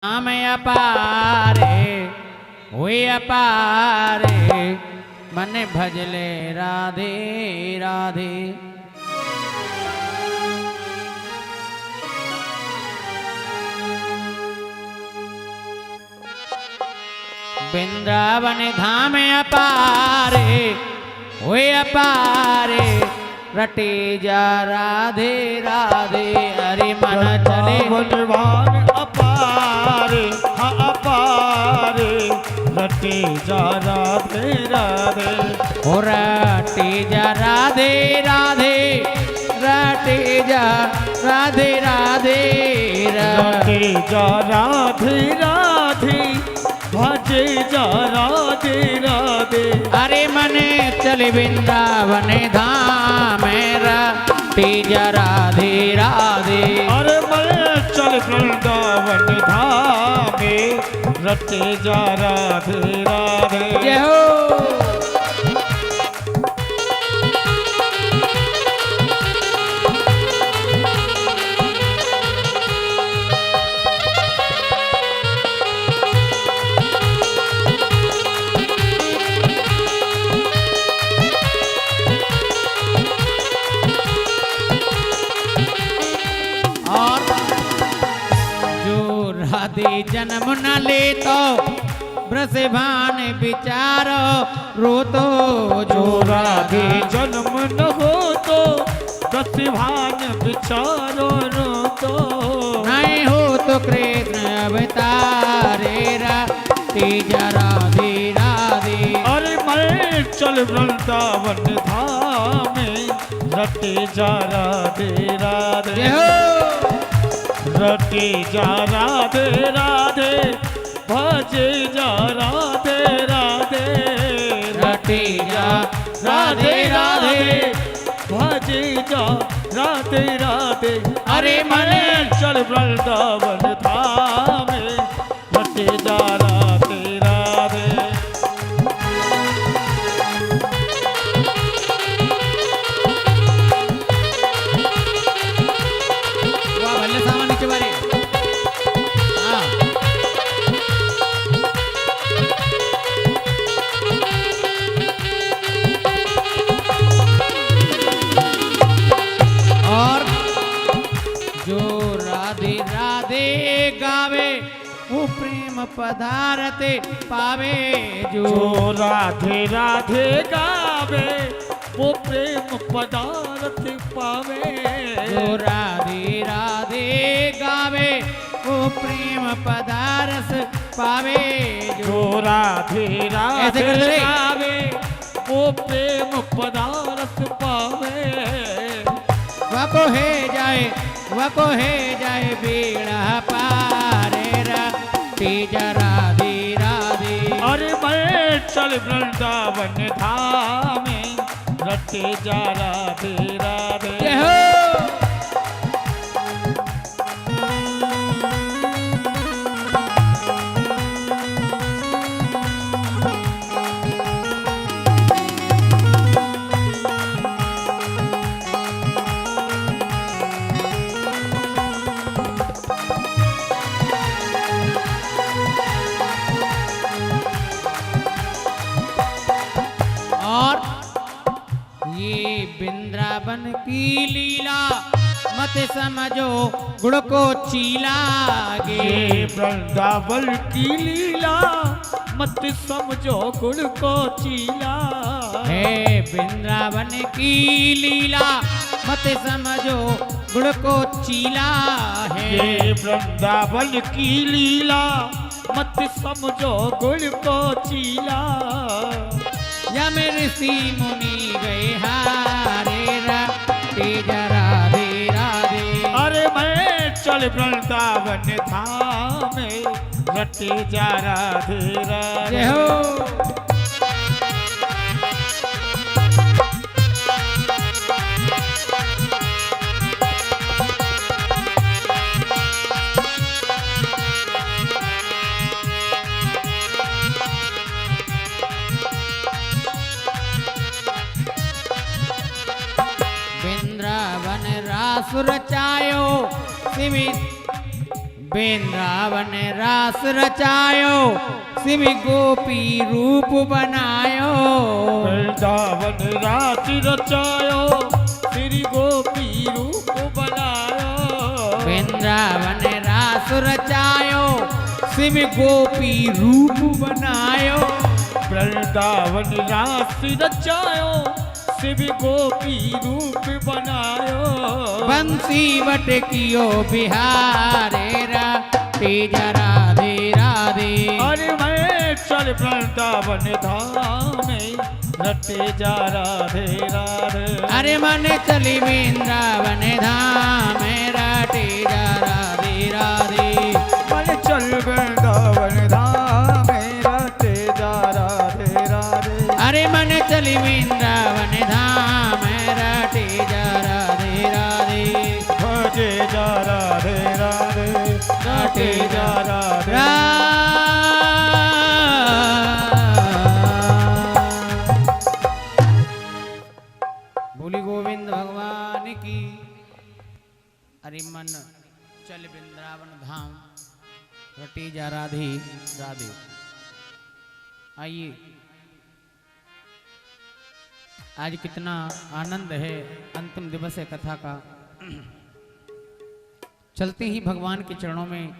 नाम अपारे हुए अपारे मन भजले राधे राधे। वृंदावन धाम अपारे हुए अपारे रटे जा राधे राधे। हरि मन चले वनवान अपारे हाँ अपारे रटे जा राधे राधे। हो रटे जा राधे राधे रटे जा राधे राधे रटे जा राधे राधे भजे जा राधे राधे। अरे मन चल वृंदावन धाम रटे जा राधे राधे। अरे मैं चल वृंदावन धामे रटे जा राधे राधे। जय हो। राधे जन्म न ले तो ब्रस भान विचारो रो तो। जो राधे जन्म न हो तो प्रतिभान विचारो रो तो। नहीं हो तो कृष्ण अवतारे रटे जा राधे राधे। अरे मैं चल वृंदावन धामे रटे जा राधे राधे। रटे जा राधे राधे भजे जा राधे राधे। रटे जा राधे राधे भजे जा राधे राधे। अरे मन चल वृंदावन धामे रटे जा राधे राधे। गावे वो प्रेम पदारते पावे। जो राधे राधे गावे वो प्रेम पदारथ पावे। जो राधे राधे गावे वो प्रेम पदारस पावे। जो राधे राधे गावे वो प्रेम पदारथ पावे। वको है जाए बेड़ा पारे रटे जा राधे राधे। अरे मैं चल वृंदावन धामे रटे जा राधे राधे। जय हो। वृंदावन की लीला मत समझो गुड़ को चीला गे। वृंदावन की लीला मत समझो गुड़ को चीला है। वृंदावन की लीला मत समझो गुड़ को चीला है। वृंदावन की लीला मत समझो गुड़ को चीला। यम ऋषि मुनि गए हारे रटे जा राधे राधे। अरे मैं चल वृंदावन धामे रटे जा राधे राधे। जय हो। वृंदावन रास रचायो शिव वृंदावन रास रचायो शिव गोपी रूप बनायो वृंदावन रास रचायो श्री गोपी रूप बनायो वृंदावन रास रचायो शिव गोपी रूप बनायो वृंदावन रास रचायो शिव गोपी रूप बनायो बंसी बट कियो बिहारे राधे राधे राधे अरे मैं चल वृंदावन धाम में रटे जा राधे राधे अरे मन चली वृंदावन धाम रटे जा राधे राधे मन चल वृंदावन धाम में रटे जा राधे राधे अरे मन चली वृंदावन धाम रटे जा राधे राधे भजे जा राधे राधे रटे जा राधे बोली गोविंद भगवान की। अरे मन चल वृंदावन धाम रटे जा राधे राधे। आइए आज कितना आनंद है, अंतिम दिवस है कथा का। चलते ही भगवान के चरणों में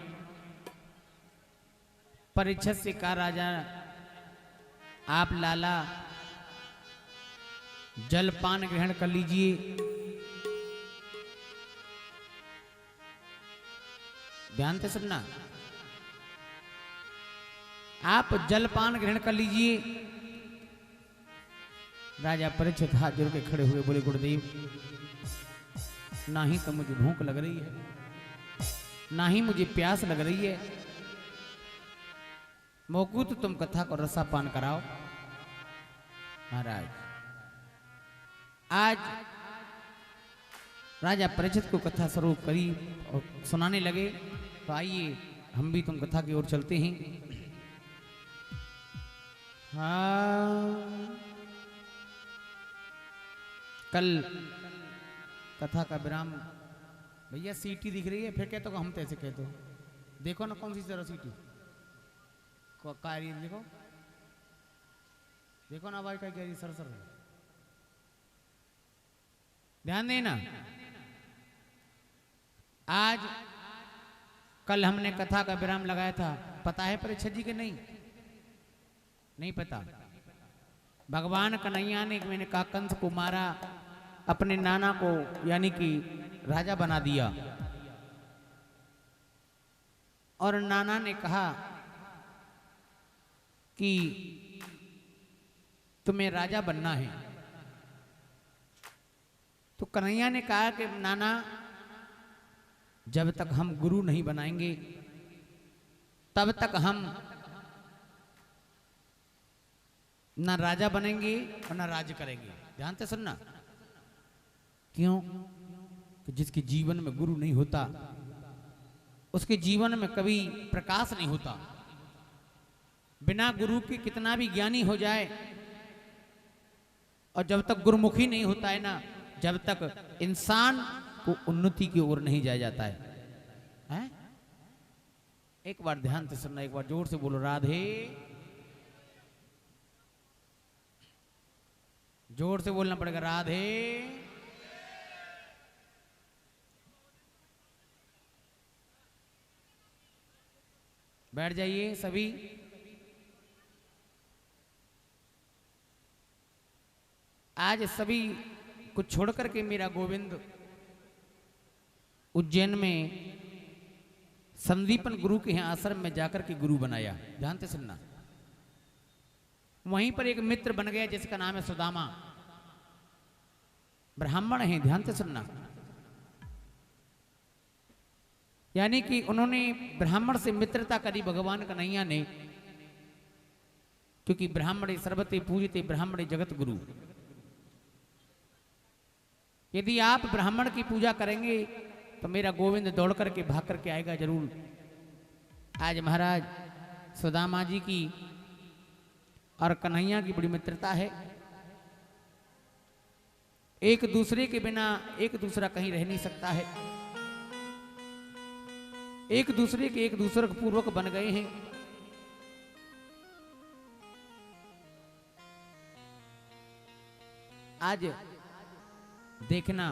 परीक्षित से कहा, राजा आप लाला जलपान ग्रहण कर लीजिए। ध्यान से सुनना, आप जलपान ग्रहण कर लीजिए। राजा परीक्षित हाथ जोड़ के खड़े हुए बोले, गुरुदेव ना ही तो मुझे भूख लग रही है, ना ही मुझे प्यास लग रही है, मोकू तो तुम कथा को रसापान कराओ। महाराज आज राजा परीक्षित को कथा स्वरूप करी और सुनाने लगे। तो आइए हम भी तुम कथा की ओर चलते हैं। हाँ, कल कथा का विराम। भैया सीटी दिख रही है, फिर कहते हो हम तैसे कहते हो। देखो ना कौन सी तरह सीटी कारी, देखो देखो ना भाई, क्या सर सर ध्यान देना। आज कल हमने कथा का विराम लगाया था, पता है परीक्षित जी के? नहीं पता। भगवान कन्हैया ने, मैंने कहा, कंस को मारा, अपने नाना को यानी कि राजा बना दिया। और नाना ने कहा कि तुम्हें राजा बनना है। तो कन्हैया ने कहा कि नाना, जब तक हम गुरु नहीं बनाएंगे तब तक हम ना राजा बनेंगे और ना राज करेंगे। ध्यान से सुनना। क्यों? कि जिसके जीवन में गुरु नहीं होता उसके जीवन में कभी प्रकाश नहीं होता। बिना गुरु के कितना भी ज्ञानी हो जाए, और जब तक गुरुमुखी नहीं होता है ना, जब तक इंसान को उन्नति की ओर नहीं जाया जाता है? एक बार ध्यान से सुनना, एक बार जोर से बोलो राधे। जोर से बोलना पड़ेगा राधे। बैठ जाइए सभी। आज सभी को छोड़ करके मेरा गोविंद उज्जैन में संदीपन गुरु के यहाँ आश्रम में जाकर के गुरु बनाया। ध्यान से सुनना। वहीं पर एक मित्र बन गया जिसका नाम है सुदामा, ब्राह्मण है। ध्यान से सुनना। यानी कि उन्होंने ब्राह्मण से मित्रता करी भगवान कन्हैया ने, क्योंकि ब्राह्मणे सर्वते पूजते ब्राह्मणे जगत गुरु। यदि आप ब्राह्मण की पूजा करेंगे तो मेरा गोविंद दौड़ करके भाग करके आएगा जरूर। आज महाराज सुदामा जी की और कन्हैया की बड़ी मित्रता है। एक दूसरे के बिना एक दूसरा कहीं रह नहीं सकता है। एक दूसरे के एक दूसरे के पूर्वक बन गए हैं। आज देखना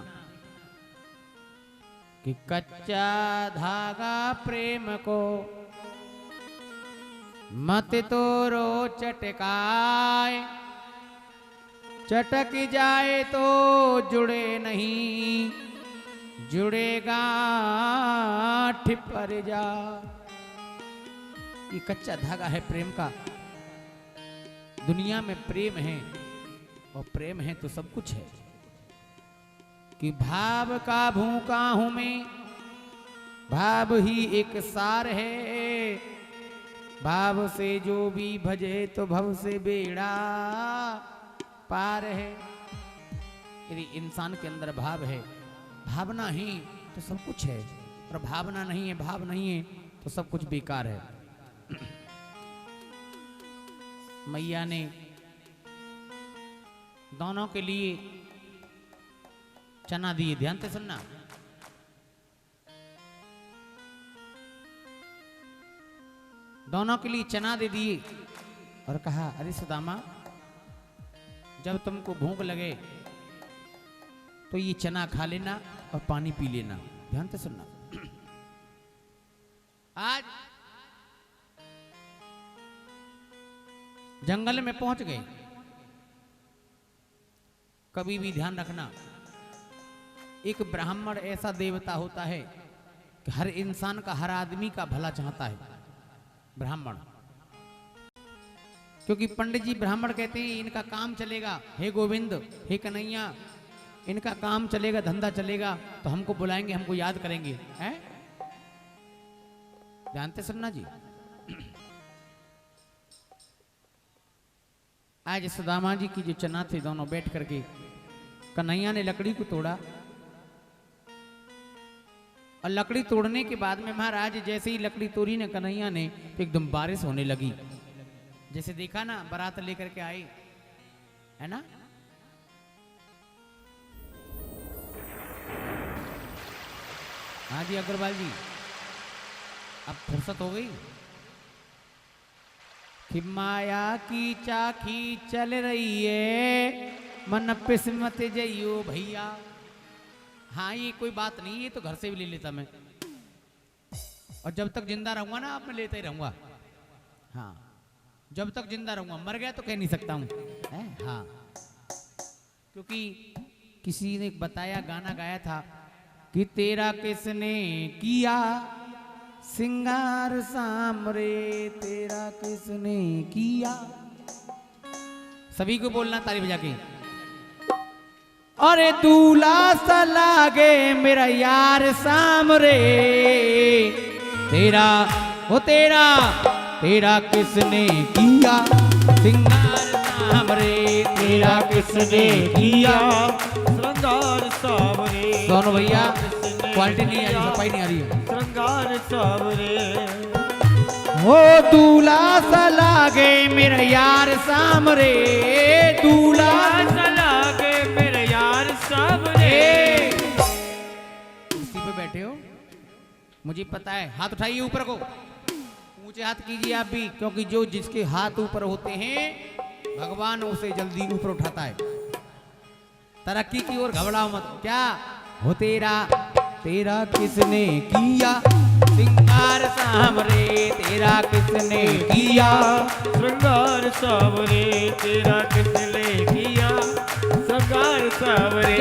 कि कच्चा धागा प्रेम को मत तोरो चटकाए, चटक जाए तो जुड़े नहीं, जुड़ेगा ठिपर जा। ये कच्चा धागा है प्रेम का। दुनिया में प्रेम है और प्रेम है तो सब कुछ है। कि भाव का भूखा हूं मैं, भाव ही एक सार है, भाव से जो भी भजे तो भव से बेड़ा पार है। यदि इंसान के अंदर भाव है, भावना ही तो सब कुछ है, और भावना नहीं है, भाव नहीं है तो सब कुछ बेकार है। मैया ने दोनों के लिए चना दिए, ध्यान से सुनना। दोनों के लिए चना दे दिए और कहा, अरे सुदामा, जब तुमको भूख लगे तो ये चना खा लेना और पानी पी लेना। ध्यान से सुनना। आज जंगल में पहुंच गए। कभी भी ध्यान रखना, एक ब्राह्मण ऐसा देवता होता है कि हर इंसान का, हर आदमी का भला चाहता है ब्राह्मण। क्योंकि पंडित जी ब्राह्मण कहते हैं इनका काम चलेगा, हे गोविंद, हे कन्हैया, इनका काम चलेगा, धंधा चलेगा तो हमको बुलाएंगे, हमको याद करेंगे, हैं? जानते सुनना जी। आज सुदामा जी की जो चना थे, दोनों बैठ करके, कन्हैया ने लकड़ी को तोड़ा और लकड़ी तोड़ने के बाद में महाराज जैसे ही लकड़ी तोड़ी ने कन्हैया ने, तो एकदम बारिश होने लगी। जैसे देखा ना, बारात लेकर के आई है ना, हाँ जी अग्रवाल जी, अब फुर्सत हो गई कि माया की चाखी चल रही है, मन पिस्मत जइयो भैया। हाँ ये कोई बात नहीं, ये तो घर से भी ले लेता मैं, और जब तक जिंदा रहूंगा ना आप, मैं लेता ही रहूंगा। हाँ जब तक जिंदा रहूंगा, मर गया तो कह नहीं सकता हूँ। हाँ क्योंकि किसी ने बताया, गाना गाया था कि तेरा किसने किया सिंगार सामरे, तेरा किसने किया। सभी को बोलना ताली बजा के, अरे दूल्हा सा लागे मेरा यार सामरे, तेरा वो तेरा, तेरा किसने किया सिंगार सामरे, तेरा किसने किया श्रृंगार सावरे। दोनों भैया क्वालिटी नहीं आ रही, सफाई नहीं आ रही है। श्रृंगार सावरे, वो दूल्हा सा लागे मेरा यार सामरे, दूल्हा सा लागे मेरे यार सावरे। कुर्सी पे बैठे हो, मुझे पता है। हाथ उठाइए ऊपर को, ऊंचे हाथ कीजिए आप भी, क्योंकि जो जिसके हाथ ऊपर होते हैं भगवान उसे जल्दी ऊपर उठाता है। तरक्की की ओर घबराओ मत। क्या हो तेरा, तेरा किसने किया सिंगार सामरे, तेरा किसने किया श्रृंगार सावरे, तेरा किसने किया श्रृंगार सावरे।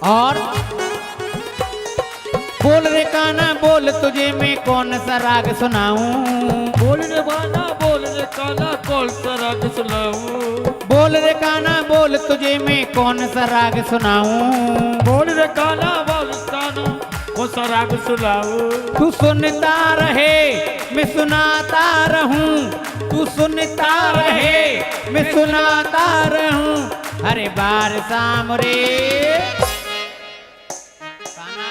और बोल रे काना बोल तुझे मैं कौन सा राग सुनाऊं। बोल रे बाना बोल रे काना कौन सा राग सुनाऊं। बोल रे काना बोल तुझे मैं कौन सा राग सुनाऊं। बोल रे काना बोल काना कौन सा राग सुनाऊं। तू सुनता रहे मैं सुनाता रहूं। तू सुनता रहे मैं सुनाता रहूं। हरे बार शाम रे काना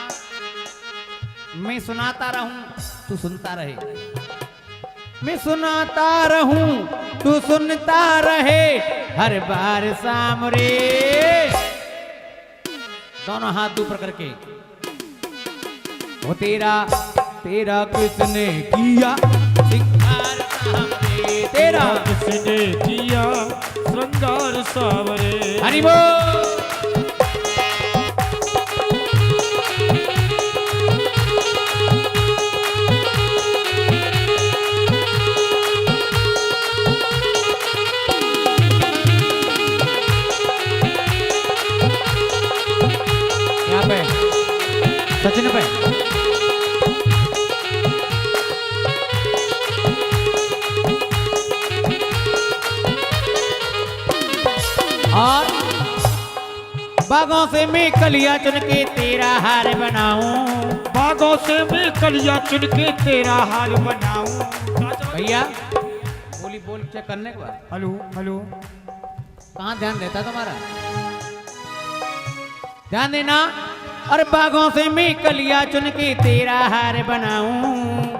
मैं सुनाता रहूं तू सुनता रहे। मैं सुनाता रहूं तू सुनता रहे। हर बार शाम रे दोनों हाथ ऊपर करके वो तेरा तेरा किसने किया श्रृंगार सावरे। तेरा किसने किया श्रृंगार सावरे। हरि बोल। यहाँ पे सचिन पे और बागों से मैं कलिया चुन के तेरा हार बनाऊं। बागों से मैं कलिया चुन के तेरा हार बनाऊं। भैया बोली बोल चेक करने के बाद हेलो हेलो कहाँ ध्यान देता तुम्हारा। ध्यान देना। और बागों से मैं कलिया चुन के तेरा हार बनाऊं।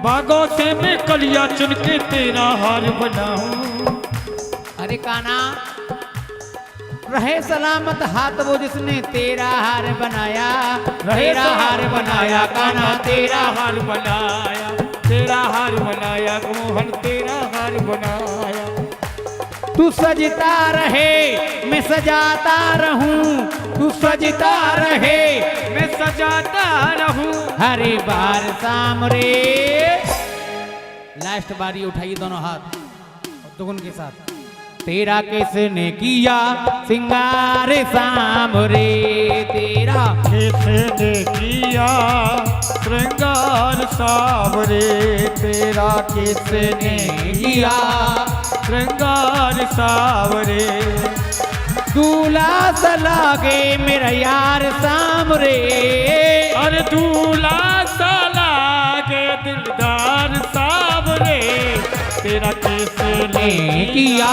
बागों से मैं कलिया चुन के तेरा हार बनाऊं। अरे काना रहे सलामत हाथ वो जिसने तेरा हार बनाया। तेरा हार बनाया काना तेरा हार बनाया। तेरा हार बनाया मोहन तेरा हार बनाया। तू सजता रहे मैं सजाता रहूं। तू सजता रहे मैं सजाता रहूं। हरे बार शाम रे। लास्ट बारी उठाइए दोनों हाथ और दुगुन के साथ। तेरा किसने किया सिंगार शाम रे। तेरा किसने किया श्रृंगार सावरे। तेरा किसने किया श्रृंगार सावरे। दूल्हा सा लागे मेरा यार शाम रे। अरे दूल्हा सा लागे दिलदार सावरे। तेरा किसने किया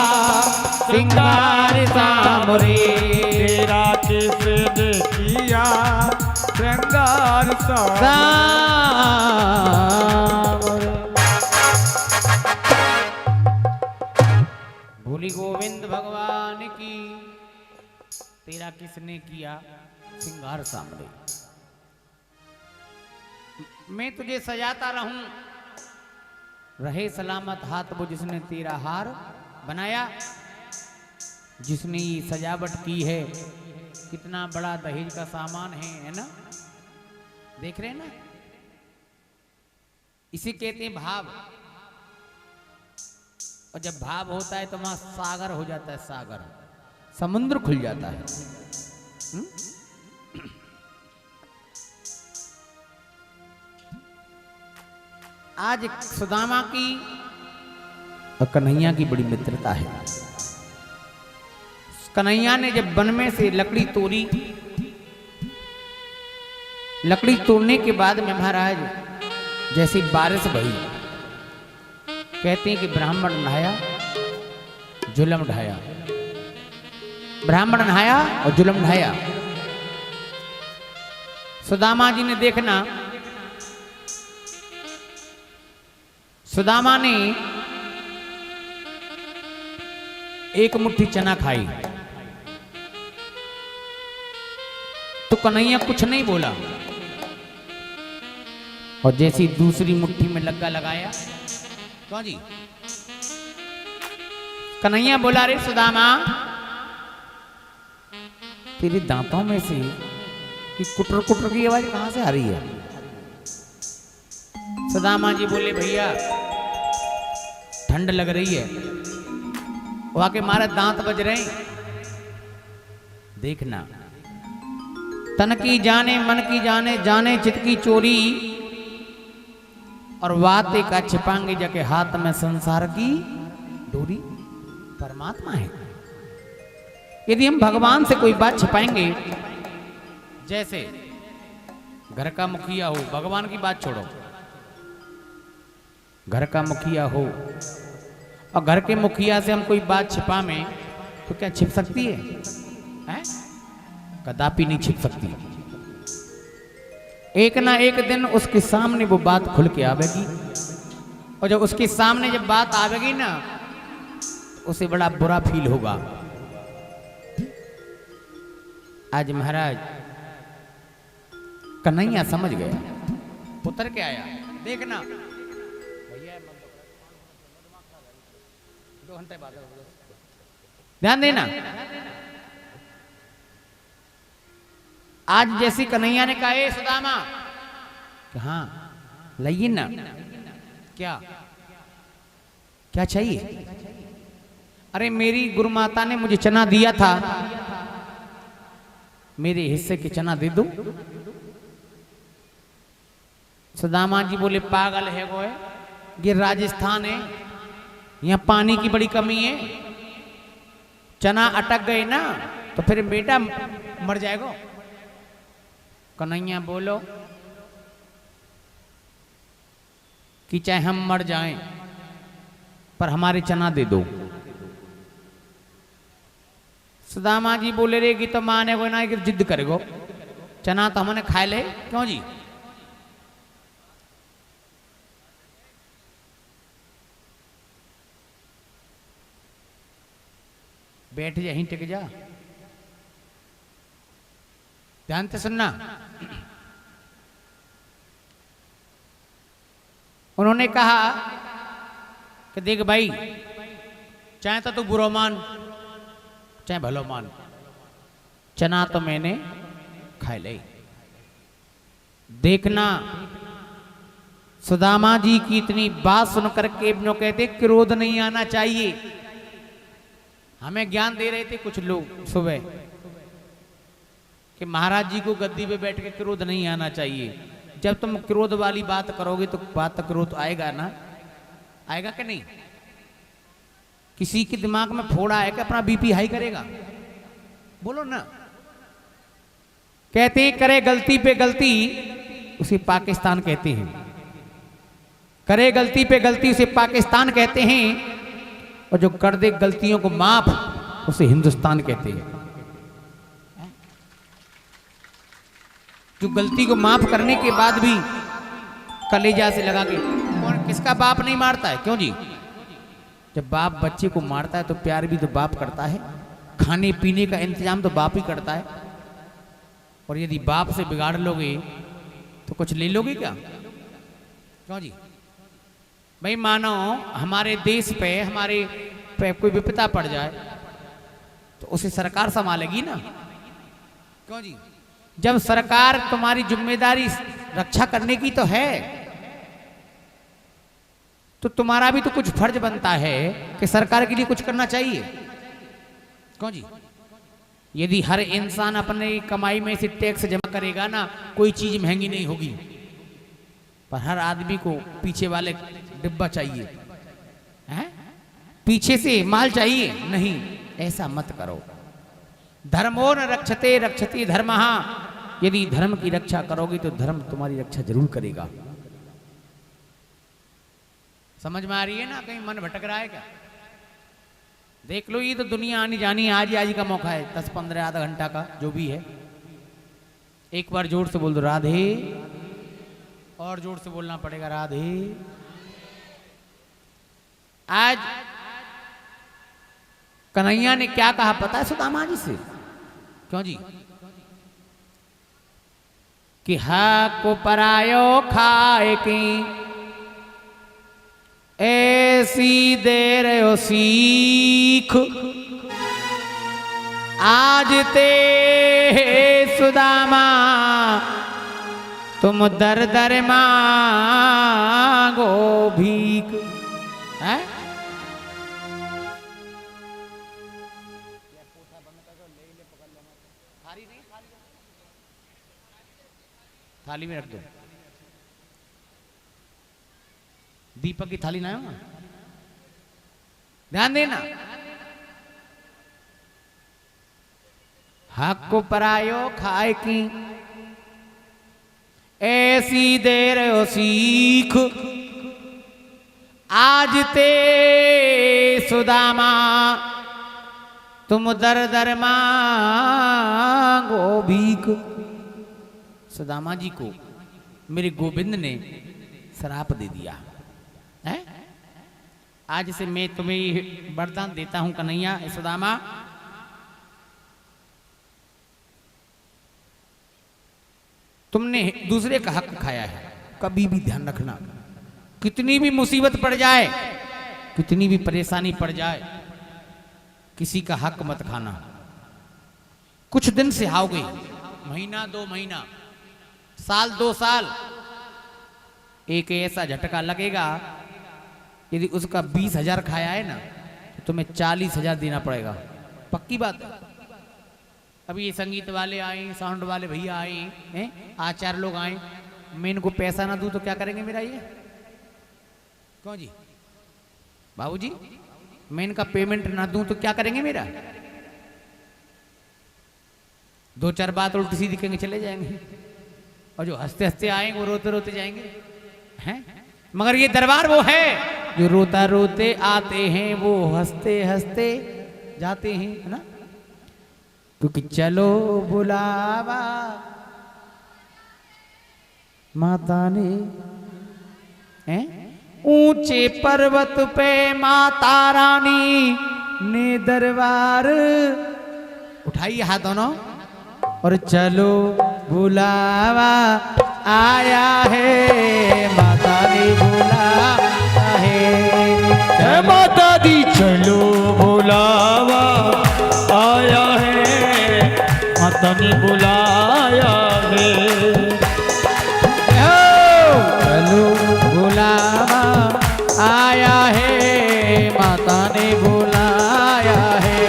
सिंगार शाम रे। तेरा किसने किया श्रृंगार सावरे। भोली गोविंद भगवान की तेरा किसने किया सिंगार सामने। मैं तुझे सजाता रहूं रहे सलामत हाथ वो जिसने तेरा हार बनाया। जिसने ये सजावट की है कितना बड़ा दहेज का सामान है ना। देख रहे हैं ना। इसे कहते हैं भाव। और जब भाव होता है तो वहां सागर हो जाता है। सागर समुद्र खुल जाता है। आज सुदामा की और कन्हैया की बड़ी मित्रता है। कन्हैया ने जब वन में से लकड़ी तोड़ी, लकड़ी तोड़ने के बाद में महाराज जैसी बारिश भई, कहते हैं कि ब्राह्मण नहाया जुलम ढाया। ब्राह्मण नहाया और जुलम ढाया। सुदामा जी ने देखना, सुदामा ने एक मुट्ठी चना खाई तो कन्हैया कुछ नहीं बोला। और जैसी दूसरी मुट्ठी में लग्गा लगाया, कौन जी कन्हैया बोला, रे सुदामा तेरे दांतों में से कि कुटर कुटर की आवाज कहां से आ रही है। सुदामा जी बोले, भैया ठंड लग रही है, वहां के मारे दांत बज रहे हैं, देखना। तन की जाने मन की जाने, जाने चित की चोरी, और वाते का छिपाएंगे जाके हाथ में संसार की डोरी। परमात्मा है। यदि हम भगवान से कोई बात छिपाएंगे, जैसे घर का मुखिया हो, भगवान की बात छोड़ो, घर का मुखिया हो और घर के मुखिया से हम कोई बात छिपा में, तो क्या छिप सकती है? हैं? कदापि नहीं छिप सकती। एक ना एक दिन उसके सामने वो बात खुल के आवेगी, और जब उसके सामने जब बात आवेगी ना, तो उसे बड़ा बुरा फील होगा। आज महाराज कन्हैया समझ गया, उतर के आया। देखना भैया, 2 घंटे बाद ध्यान देना। आज जैसी कन्हैया ने कहा, ए सुदामा, हाँ लाइए ना, क्या क्या चाहिए? अरे मेरी गुरु माता ने मुझे चना दिया था, मेरे हिस्से के चना दे दो। सुदामा जी बोले, पागल है वो, है ये राजस्थान है, यहाँ पानी की बड़ी कमी है, चना अटक गए ना तो फिर बेटा मर जाएगा। कन्हैया बोलो कि चाहे हम मर जाएं पर हमारे चना दे दो। सुदामा जी बोले, रे कि तो माने को ना कि जिद करेगो, चना तो हमने खाए ले, क्यों जी? बैठ जा, यहीं टिक जा, ध्यान से सुनना। उन्होंने कहा कि देख भाई, चाहे तो तू बुरा मान चाहे भलो मान, चना तो मैंने खाए ले। देखना, सुदामा जी की इतनी बात सुनकर के नो कहते क्रोध नहीं आना चाहिए। हमें ज्ञान दे रहे थे कुछ लोग सुबह कि महाराज जी को गद्दी पे बैठ के क्रोध नहीं आना चाहिए। जब तुम क्रोध वाली बात करोगे तो बात क्रोध आएगा ना, आएगा कि नहीं? किसी के दिमाग में फोड़ा है कि अपना बीपी हाई करेगा? बोलो ना। कहते हैं करे गलती पे गलती उसे पाकिस्तान कहते हैं, करे गलती पे गलती उसे पाकिस्तान कहते हैं, और जो कर दे गलतियों को माफ उसे हिंदुस्तान कहते हैं। जो गलती को माफ करने के बाद भी कलेजा से लगा के, कौन किसका बाप नहीं मारता है? क्यों जी? जब बाप बच्चे को मारता है तो प्यार भी तो बाप करता है, खाने पीने का इंतजाम तो बाप ही करता है। और यदि बाप से बिगाड़ लोगे तो कुछ ले लोगे क्या? क्यों जी? भाई मानो हमारे देश पे हमारे पे कोई विपदा पड़ जाए तो उसे सरकार संभालेगी ना? क्यों जी? जब सरकार तुम्हारी जिम्मेदारी रक्षा करने की तो है, तो तुम्हारा भी तो कुछ फर्ज बनता है कि सरकार के लिए कुछ करना चाहिए। क्यों जी? यदि हर इंसान अपने कमाई में से टैक्स जमा करेगा ना, कोई चीज महंगी नहीं होगी। पर हर आदमी को पीछे वाले डिब्बा चाहिए, हैं? पीछे से माल चाहिए नहीं, ऐसा मत करो। धर्मो न रक्षते रक्षति धर्मः, यदि धर्म की रक्षा करोगे तो धर्म तुम्हारी रक्षा जरूर करेगा। समझ में आ रही है ना? कहीं मन भटक रहा है क्या? देख लो, ये तो दुनिया आनी जानी आज ही का मौका है, 10-15 आधा घंटा का जो भी है। एक बार जोर से बोल दो राधे, और जोर से बोलना पड़ेगा राधे। आज कन्हैया ने क्या कहा पता है सुदामा जी से? क्यों जी? कि हा को परायो खाए की ऐसी दे रहे हो सीख, आज ते सुदामा तुम दर दर मांगो भीख। है थाली में रख दो। दीपक की थाली ना हो, ध्यान देना। हक को परायो खाए की, ऐसी देर हो सीख। आज ते सुदामा तुम दर दर मांगो भीख। सुदामा जी को मेरे गोविंद ने श्राप दे दिया है। आज से मैं तुम्हें वरदान देता हूं कन्हैया सुदामा, तुमने दूसरे का हक खाया है। कभी भी ध्यान रखना, कितनी भी मुसीबत पड़ जाए, कितनी भी परेशानी पड़ जाए, किसी का हक मत खाना। कुछ दिन से हाव गई, महीना 2 महीना, साल 2 साल, एक ऐसा झटका लगेगा, यदि उसका 20,000 खाया है ना तो तुम्हें 40,000 देना पड़ेगा। पक्की बात है। अभी ये संगीत वाले आए, साउंड वाले भैया आए हैं, आचार्य लोग आए, मैं इनको पैसा ना दूं तो क्या करेंगे मेरा ये? कौन जी? बाबूजी, मैं इनका पेमेंट ना दूं तो क्या करेंगे मेरा? 2-4 बात उल्टी सीधी कहेंगे, चले जाएंगे। और जो हंसते हंसते आएंगे वो रोते रोते जाएंगे हैं। मगर ये दरबार वो है जो रोता रोते आते हैं, वो हंसते हंसते जाते हैं, है ना। क्योंकि चलो बुलावा माता ने, हैं, ऊंचे पर्वत पे माता रानी ने दरबार। उठाइए हाथ दोनों और चलो बुलावा आया है, माता ने बुलाया है। माता दी चलो बुलावा आया है, माता ने बुलाया है। चलो बुलावा आया है, माता ने बुलाया है।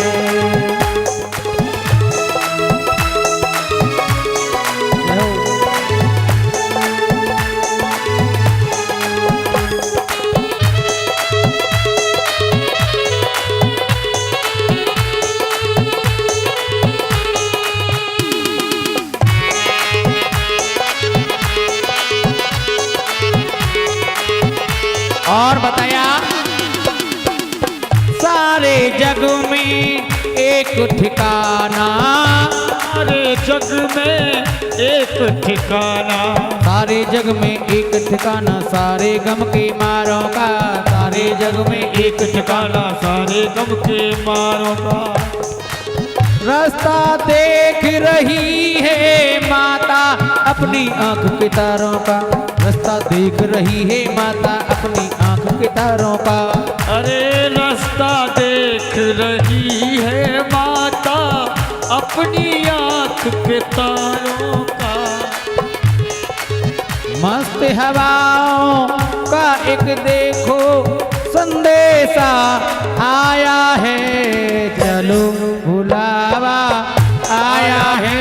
और बताया, सारे जग में एक ठिकाना, सारे जग में एक ठिकाना, सारे जग में एक ठिकाना, सारे गम के मारों का, सारे जग में एक ठिकाना, सारे गम के मारों का। रास्ता देख रही है माता अपनी आंख के तारों का, रास्ता देख रही है माता अपनी आंख के तारों का। अरे रास्ता देख रही है माता अपनी आंख के तारों का। मस्त हवाओं का एक देखो संदेशा आया है, चलो बुलावा आया है,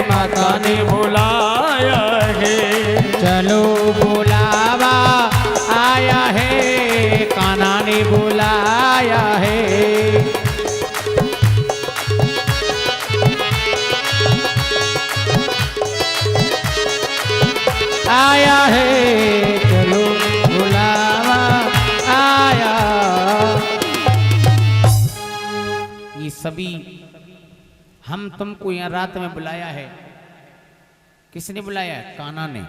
माता ने बुलाया है। चलो बुलावा आया है, कान्हा ने बुलाया है। आया है, चलो बुलावा आया। ये सभी हम तुमको यहाँ रात में बुलाया है, किसने बुलाया है? कान्हा ने।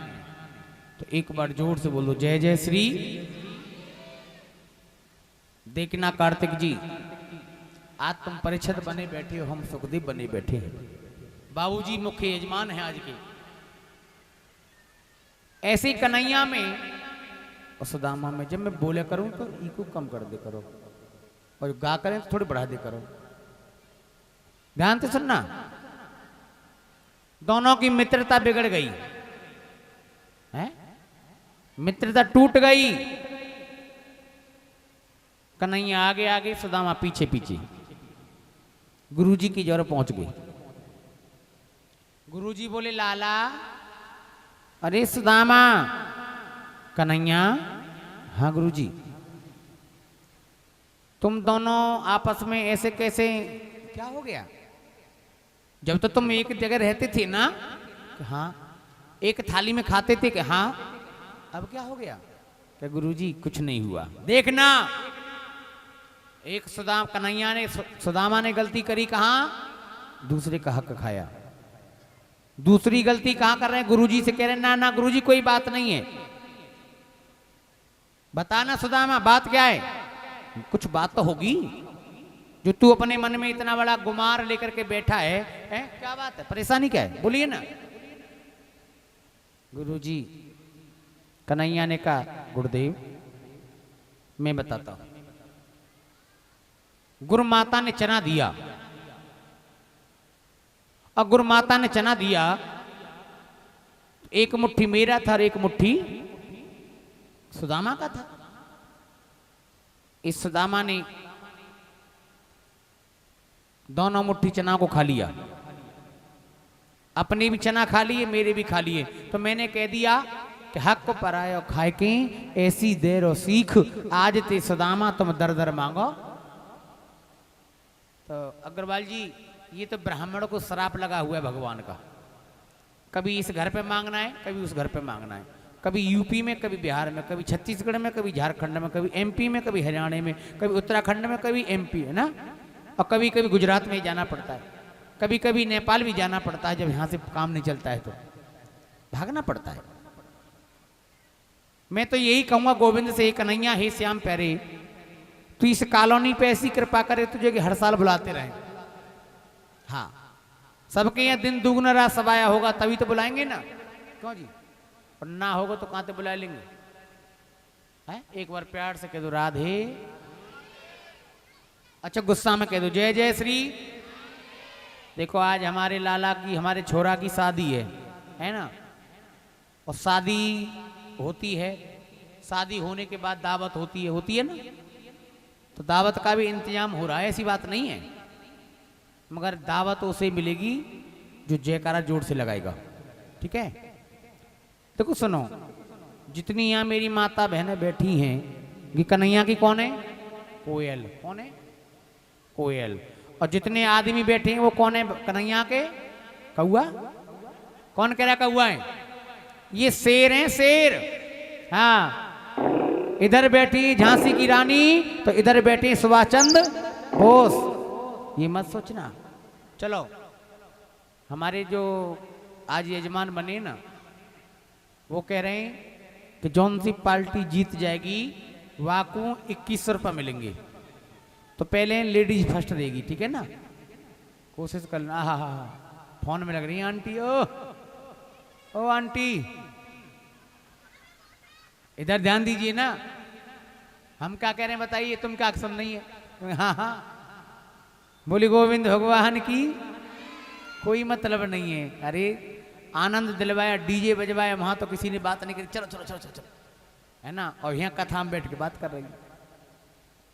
तो एक बार जोर से बोलो, जय जय श्री। देखना कार्तिक जी, आज तुम परिषद बने बैठे हो, हम सुखदेव बने बैठे हैं। बाबूजी मुख्य यजमान है आज के। ऐसे कन्हैया में और सुदामा में जब मैं बोले करूं तो इको कम कर दे करो, और गा करें तो थोड़ी बढ़ा दे करो। ध्यान से सुनना, दोनों की मित्रता बिगड़ गई है, मित्रता टूट गई। कन्हैया आगे आगे, सुदामा पीछे पीछे। गुरुजी की जगह पहुंच गई। गुरुजी बोले, लाला अरे सुदामा, कन्हैया। हाँ गुरुजी। तुम दोनों आपस में ऐसे कैसे, क्या हो गया? जब तो तुम एक जगह रहते थे ना, हाँ, एक थाली में खाते थे कि हाँ, अब क्या हो गया? क्या गुरुजी कुछ नहीं हुआ। देखना, एक कन्हैया ने, सुदामा ने गलती करी, कहाँ? दूसरे का हक खाया। दूसरी गलती कहाँ कर रहे हैं? गुरुजी से कह रहे हैं ना ना गुरुजी कोई बात नहीं है। बताना सुदामा बात क्या है? कुछ बात तो होगी जो तू अपने मन में इतना बड़ा गुमार लेकर के बैठा है, क्या बात है? परेशानी क्या है? बोलिए ना। गुरुजी, कन्हैया ने कहा, गुरुदेव मैं बताता हूं। गुरु माता ने चना दिया, और गुरु माता ने चना दिया, एक मुट्ठी मेरा था और एक मुट्ठी सुदामा का था। इस सुदामा ने दोनों मुट्ठी चना को खा लिया, अपने भी चना खा लिए, मेरे भी खा लिए। तो मैंने कह दिया कि हक को परायो खाए के ऐसी देर और सीख, आज ते सुदामा तुम दर दर मांगो। तो अग्रवाल जी, ये तो ब्राह्मण को श्राप लगा हुआ है भगवान का। कभी इस घर पे मांगना है, कभी उस घर पे मांगना है, कभी यूपी में, कभी बिहार में, कभी छत्तीसगढ़ में, कभी झारखंड में, कभी एमपी में, कभी हरियाणा में, कभी उत्तराखंड में, कभी एमपी, है ना, और कभी कभी गुजरात में जाना पड़ता है, कभी कभी नेपाल भी जाना पड़ता है। जब यहाँ से काम नहीं चलता है तो भागना पड़ता है। मैं तो यही कहूँगा गोविंद से, कन्हैया हे श्याम प्यारे, तू इस कॉलोनी पे ऐसी कृपा करे तुझे कि हर साल बुलाते रहे। हाँ, सबके यहाँ दिन दुगना रात सवाया होगा तभी तो बुलाएंगे ना, क्यों जी? और ना होगा तो कहाँ से बुला लेंगे? है? एक बार प्यार से कह दो राधे, अच्छा गुस्सा में कह दो जय जय श्री। देखो आज हमारे लाला की, हमारे छोरा की शादी है ना, और शादी होती है, शादी होने के बाद दावत होती है ना, तो दावत का भी इंतजाम हो रहा है, ऐसी बात नहीं है, मगर दावत उसे मिलेगी जो जयकारा जोर से लगाएगा। ठीक है? देखो सुनो, जितनी यहाँ मेरी माता बहनें बैठी हैं, ये कन्हैया की कौन है? कोयल। कौन है? कोयल। और जितने आदमी बैठे हैं वो कौन है? कन्हैया के कौआ। कौन कह रहा कौआ है? ये शेर हैं, शेर। हाँ, इधर बैठी झांसी की रानी, तो इधर बैठी सुभाष चंद्र बोस। ये मत सोचना। चलो, हमारे जो आज यजमान बने ना, वो कह रहे हैं कि जौन सी पार्टी जीत जाएगी वाकू 2100 रुपये मिलेंगे, तो पहले लेडीज फर्स्ट देगी। ठीक है ना? कोशिश करना। हाँ हाँ हाँ, फोन में लग रही है आंटी। ओ आंटी, इधर ध्यान दीजिए ना, हम क्या कह रहे हैं बताइए, तुम क्या सुन नहीं है? हाँ हाँ, बोली गोविंद भगवान की कोई मतलब नहीं है। अरे आनंद दिलवाया, डीजे बजवाया, वहां तो किसी ने बात नहीं करी, चलो चलो चलो चलो चलो, है ना, और यहाँ कथा में बैठ के बात कर रही है।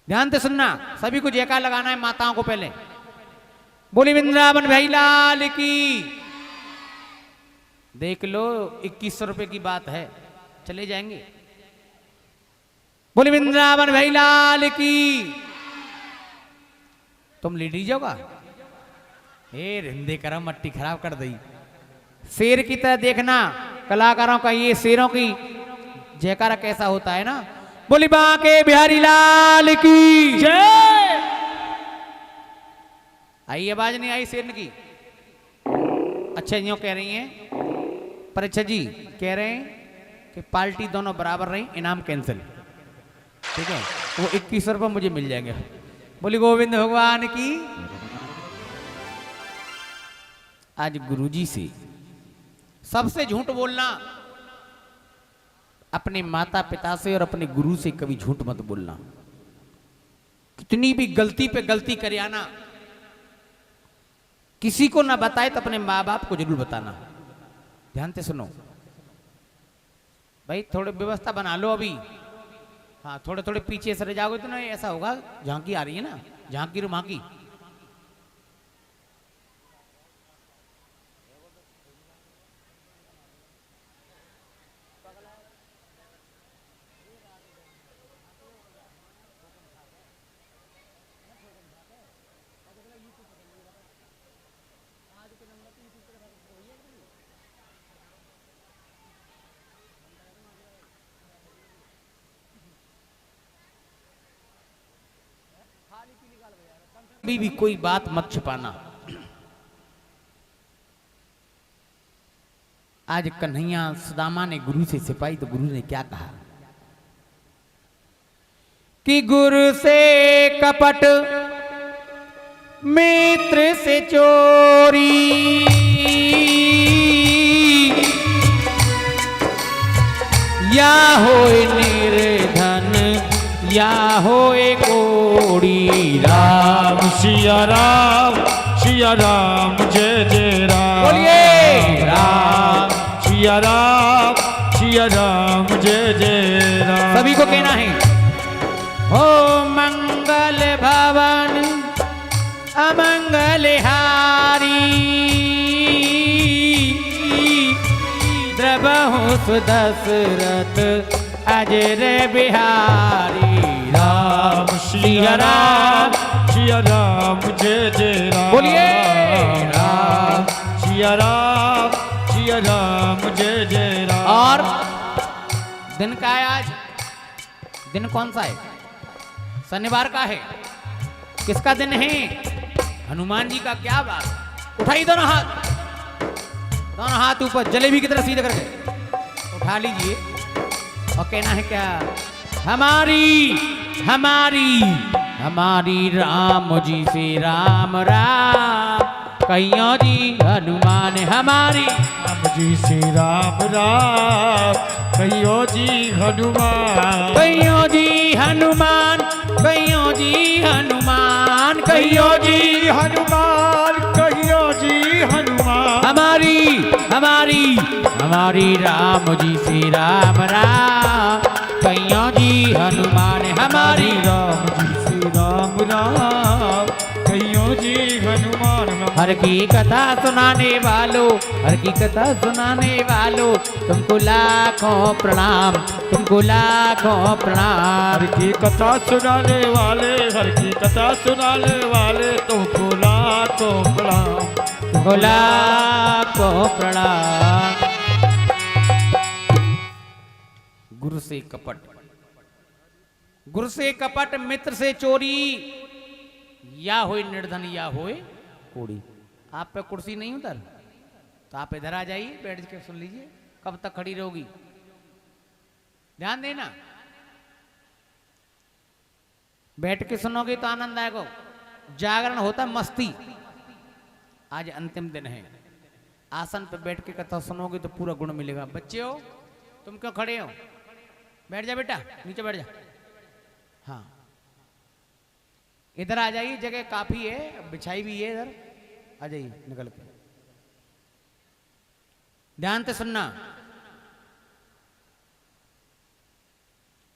ध्यान से सुनना, सभी को जयकार लगाना है माताओं को पहले। बोली वृंदावन भाई लाल की। देख लो 2100 रुपए की बात है, चले जाएंगे। बोली वृंदावन भाई लाल की। तुम लेडीज होगा? ए रिंदे करम मट्टी खराब कर दी। शेर की तरह देखना कलाकारों का, ये शेरों की जयकारा कैसा होता है ना। बोली बांके बिहारी लाल की जय। आई आवाज नहीं आई शेर की? अच्छा यूं कह रही हैं, पर अच्छा जी कह रहे हैं कि पार्टी दोनों बराबर रही, इनाम कैंसिल। ठीक है, वो 2100 रुपये मुझे मिल जाएंगे। बोली गोविंद भगवान की। आज गुरुजी से सबसे झूठ बोलना, अपने माता पिता से और अपने गुरु से कभी झूठ मत बोलना। कितनी भी गलती पे गलती करे आना, किसी को ना बताए तो अपने माँ बाप को जरूर बताना। ध्यान से सुनो भाई, थोड़ी व्यवस्था बना लो अभी। हाँ, थोड़े थोड़े पीछे सर जाओगे तो ना ऐसा होगा, झांकी आ रही है ना, झांकी रुमाकी। कभी भी कोई बात मत छुपाना। आज कन्हैया सुदामा ने गुरु से छिपाई तो गुरु ने क्या कहा कि गुरु से कपट मित्र से चोरी, या होए निर्धन या होए कोड़ी। राम सिया राम जय जय राम। बोलिए राम सिया राम जय जय राम। सभी को कहना है हो मंगल भवन अमंगल हारी, द्रवहु सुदशरथ अजर बिहारी। राम सिया राम जय जय राम। बोलिए राम सिया राम जय जय राम। और दिन का है आज? दिन कौन सा है? शनिवार का है। किसका दिन है? हनुमान जी का। क्या बात। उठाइए दोनों हाथ ऊपर, जलेबी की तरह सीधे करके उठा लीजिए और कहना है क्या? हमारी राम जी से राम राम, कहियो जी हनुमान हमारी। राम जी से राम कहियो जी हनुमान। कहियो जी हनुमान, कहियो जी हनुमान, कहियो जी हनुमान। हमारी राम जी से राम राम, कहियो जी हनुमान हमारी। राम जी से राम कहियो जी हनुमान। हर की कथा सुनाने वालों, हर की कथा सुनाने वालों, तुमको लाखों प्रणाम, तुमको लाखों प्रणाम। हर की कथा सुनाने वाले तुमको लाखों प्रणाम, तुमको लाखों प्रणाम। गुरु से कपट मित्र से चोरी, या होए निर्धन या होए कोड़ी। आप पे कुर्सी नहीं उधर तो आप इधर आ जाइए, बैठ के सुन लीजिए। कब तक खड़ी रहोगी? ध्यान देना, बैठ के सुनोगे तो आनंद आएगा। जागरण होता मस्ती। आज अंतिम दिन है, आसन पे बैठ के कथा सुनोगे तो पूरा गुण मिलेगा। बच्चे हो तुम क्यों खड़े हो? बैठ जा बेटा, नीचे बैठ जा। हाँ, इधर आ जाइए, जगह काफी है, बिछाई भी है। इधर आ जाइए निकल के। ध्यान से सुनना।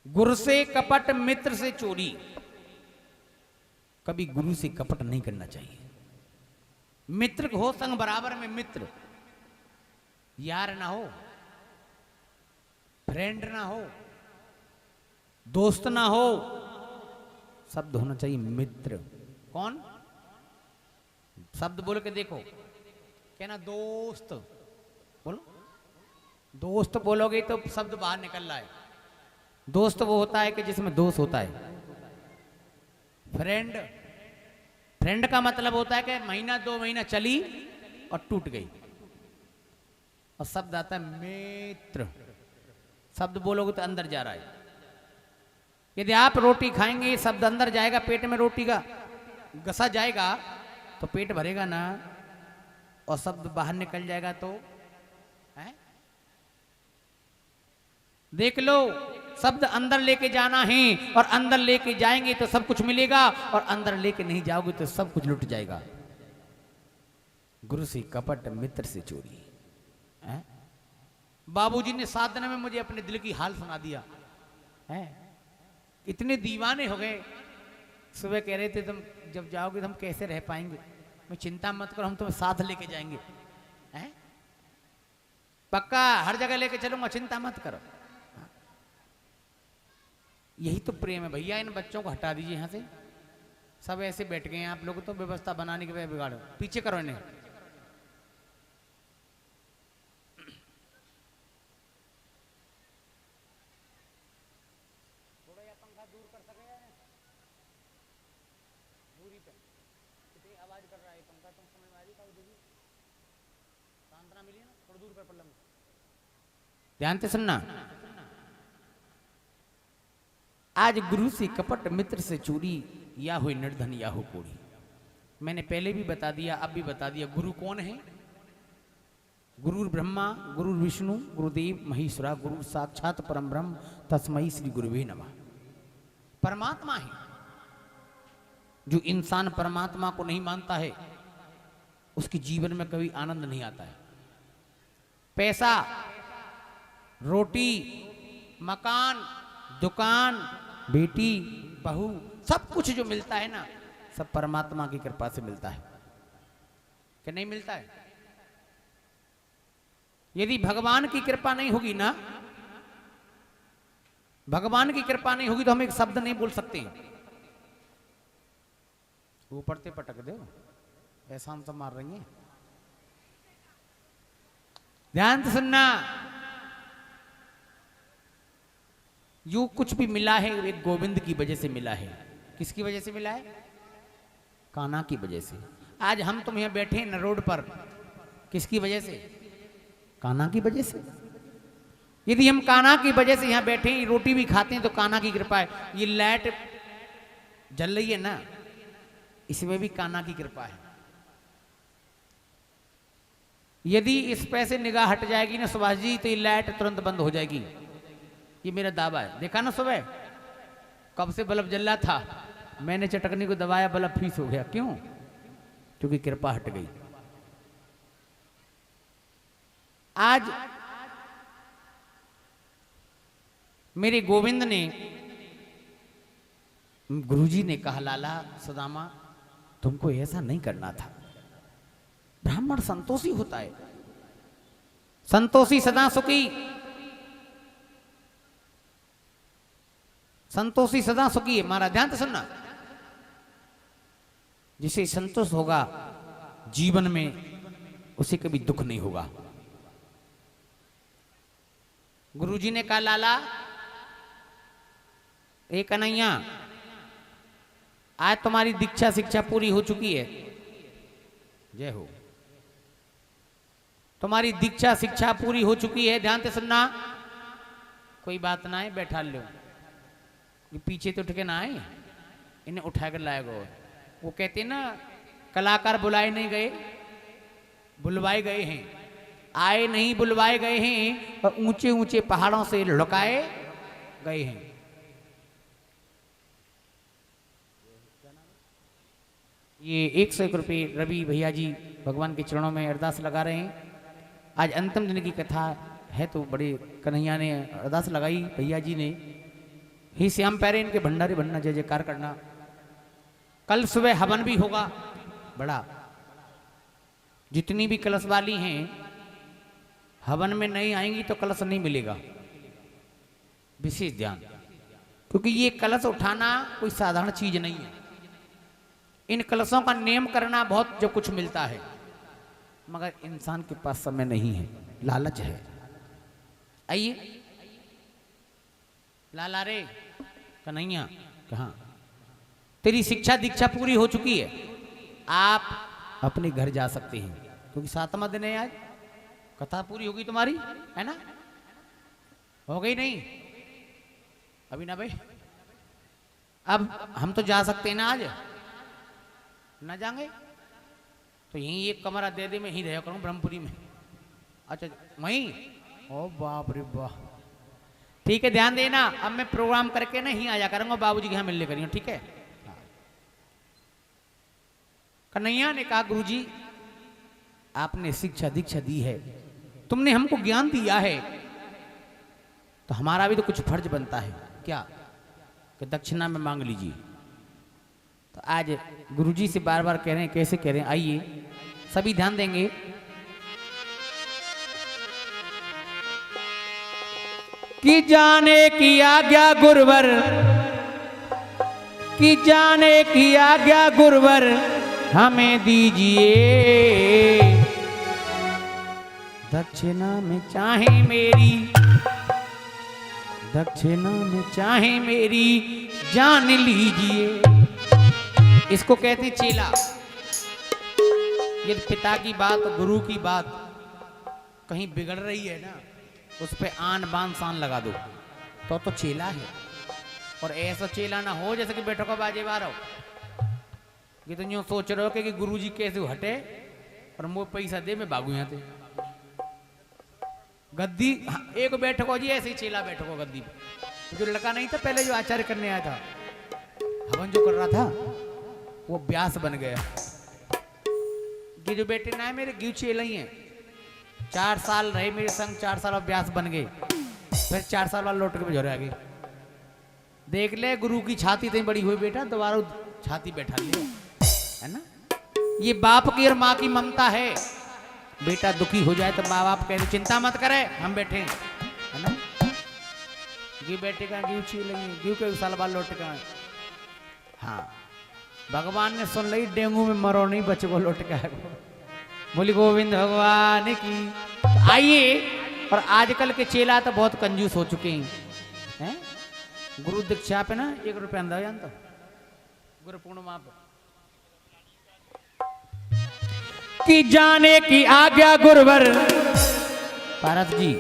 गुरु से कपट मित्र से चोरी। कभी गुरु से कपट नहीं करना चाहिए। मित्र हो संग बराबर में, मित्र यार ना हो, फ्रेंड ना हो, दोस्त ना हो, शब्द होना चाहिए मित्र। कौन? शब्द बोल के देखो, कहना दोस्त। बोलो दोस्त, बोलोगे तो शब्द बाहर निकल रहा है। दोस्त वो होता है कि जिसमें दोष होता है। फ्रेंड का मतलब होता है कि महीना 2 महीना चली और टूट गई। और शब्द आता है मित्र। शब्द बोलोगे तो अंदर जा रहा है। यदि आप रोटी खाएंगे, शब्द अंदर जाएगा, पेट में रोटी का गसा जाएगा तो पेट भरेगा ना, और शब्द बाहर निकल जाएगा तो है? देख लो, शब्द अंदर लेके जाना है, और अंदर लेके जाएंगे तो सब कुछ मिलेगा, और अंदर लेके नहीं जाओगे तो सब कुछ लुट जाएगा। गुरु से कपट मित्र से चोरी। बाबूजी ने 7 दिन में मुझे अपने दिल की हाल सुना दिया है। इतने दीवाने हो गए। सुबह कह रहे थे तुम जब जाओगे तो हम कैसे रह पाएंगे। मैं चिंता मत करो, हम तुम्हें साथ लेके जाएंगे। हैं? पक्का हर जगह लेके चलूंगा, चिंता मत करो। यही तो प्रेम है भैया। इन बच्चों को हटा दीजिए यहाँ से। सब ऐसे बैठ गए हैं, आप लोग तो व्यवस्था बनाने के लिए बिगाड़ो। पीछे करो इन्हें। ध्यान से सुनना। आज गुरु से कपट, मित्र से चोरी, या हुई निर्धन या हो कोड़ी। मैंने पहले भी बता दिया, अब भी बता दिया, गुरु कौन है? गुरु ब्रह्मा, गुरु विष्णु, गुरुदेव महेश्वरा, गुरु साक्षात परम ब्रह्म, तस्मै श्री गुरुवे नमः। परमात्मा है। जो इंसान परमात्मा को नहीं मानता है उसके जीवन में कभी आनंद नहीं आता है। पैसा, रोटी, मकान, दुकान, बेटी, बहू, सब कुछ जो मिलता है ना, सब परमात्मा की कृपा से मिलता है कि नहीं मिलता है? यदि भगवान की कृपा नहीं होगी ना, भगवान की कृपा नहीं होगी तो हम एक शब्द नहीं बोल सकते। ऊपर से पटक दो, ऐसा हम सब मार रही हैं। ध्यान से सुनना। जो कुछ भी मिला है एक गोविंद की वजह से मिला है। किसकी वजह से मिला है? कान्हा की वजह से। आज हम तुम यहां बैठे हैं न रोड पर, किसकी वजह से? कान्हा की वजह से। यदि हम कान्हा की वजह से यहां बैठे हैं, रोटी भी खाते हैं तो कान्हा की कृपा है। ये लाइट जल रही है ना, इसमें भी कान्हा की कृपा है। यदि इस पे से निगाह हट जाएगी ना सुभाष जी, तो ये लाइट तुरंत बंद हो जाएगी। ये मेरा दावा है। देखा ना सुबह कब से बल्ब जल रहा था, मैंने चटकनी को दबाया, बल्ब फीस हो गया। क्यों? क्योंकि कृपा हट गई। आज मेरे गोविंद ने, गुरुजी ने कहा, लाला सुदामा तुमको ऐसा नहीं करना था। ब्राह्मण संतोषी होता है, संतोषी सदा सुखी, संतोषी सदा सुखी है। हमारा ध्यान से सुनना। जिसे संतोष होगा जीवन में, उसे कभी दुख नहीं होगा। गुरुजी ने कहा, लाला ए कन्हैया, आज तुम्हारी दीक्षा शिक्षा पूरी हो चुकी है। जय हो। तुम्हारी दीक्षा शिक्षा पूरी हो चुकी है। ध्यान से सुनना। कोई बात ना है, बैठा लो। ये पीछे तो उठ के ना आए, इन्हें उठा कर लाएगा। वो कहते ना, कलाकार बुलाए नहीं गए, बुलवाए गए हैं। आए नहीं, बुलवाए गए हैं, और ऊंचे ऊंचे पहाड़ों से लुकाए गए हैं। ये 101 रुपये रवि भैया जी भगवान के चरणों में अरदास लगा रहे हैं। आज अंतिम दिन की कथा है तो बड़े कन्हैया ने अरदास लगाई भैया जी ने। ही श्याम प्यारे इनके भंडारे बनना, जय जयकार करना। कल सुबह हवन भी होगा बड़ा। जितनी भी कलश वाली हैं हवन में नहीं आएंगी तो कलश नहीं मिलेगा। विशेष ध्यान, क्योंकि ये कलश उठाना कोई साधारण चीज नहीं है। इन कलशों का नेम करना बहुत जो कुछ मिलता है, मगर इंसान के पास समय नहीं है, लालच है। आइए लाला रे कन्हैया, कहाँ? तेरी शिक्षा दीक्षा पूरी हो चुकी है, आप अपने घर जा सकते हैं, क्योंकि 7वां दिन है आज। कथा पूरी होगी तुम्हारी, है ना? हो गई नहीं अभी ना भाई? अब हम तो जा सकते हैं ना आज? ना जाएंगे तो यहीं एक कमरा दे दे, मैं यहीं रहा करूँ ब्रह्मपुरी में। अच्छा वहीं? ओ बाप रे वाह, ठीक है ध्यान देना। अब मैं प्रोग्राम करके ना यहीं आया करूँगा, बाबूजी के यहाँ मिलने करिए, ठीक है? कन्हैया ने कहा, गुरुजी आपने शिक्षा दीक्षा दी है, तुमने हमको ज्ञान दिया है, तो हमारा भी तो कुछ फर्ज बनता है। क्या? कि दक्षिणा में मांग लीजिए। तो आज गुरुजी से बार बार कह रहे हैं, कैसे कह रहे हैं? आइए सभी ध्यान देंगे। कि जाने की आज्ञा गुरुवर, कि जाने की आज्ञा गुरुवर हमें दीजिए, दक्षिणा में चाहे मेरी, दक्षिणा में चाहे मेरी जान लीजिए। इसको कहते हैं चेला। ये पिता की बात, गुरु की बात कहीं बिगड़ रही है ना, उस पे आन बान शान लगा दो, तो चेला है। और ऐसा चेला ना हो जैसे कि बैठो का बाजे बार हो, ये तो यूँ सोच रहे हो कि गुरुजी कैसे हटे और मुझे पैसा दे, मैं भागू यहाँ से गद्दी। हाँ, एक बैठको जी ऐसे ही चेला बैठको गद्दी पे। जो लड़का नहीं था पहले जो आचार्य करने आया था, हवन जो कर रहा था, वो व्यास बन गया। ये जो बेटे ना है मेरे गिव चेला ही है, 4 साल रहे मेरे संग, 4 साल अभ्यास बन गए, फिर 4 साल बाद लौट के भिजोरे आ गए। देख ले गुरु की छाती इतनी बड़ी हुई बेटा, दोबारा छाती बैठा लिया, है ना। ये बाप की और माँ की ममता है। बेटा दुखी हो जाए तो माँ बाप कहते चिंता मत करे, हम बैठे, है ना। गिव बेटे का गिव छी लेंगे, गिव के साल बाद लौट के आए। हाँ, भगवान ने सुन ली, डेंगू में मरो नहीं, बच्चे को लौट के आएगा। बोली गोविंद भगवान की। तो आइए, और आजकल के चेला तो बहुत कंजूस हो चुके हैं। गुरु दीक्षा पे ना 1 रुपया अंदर जानता, गुरु पूर्णिमा पे कि जाने की आज्ञा गुरुवर, पारस जी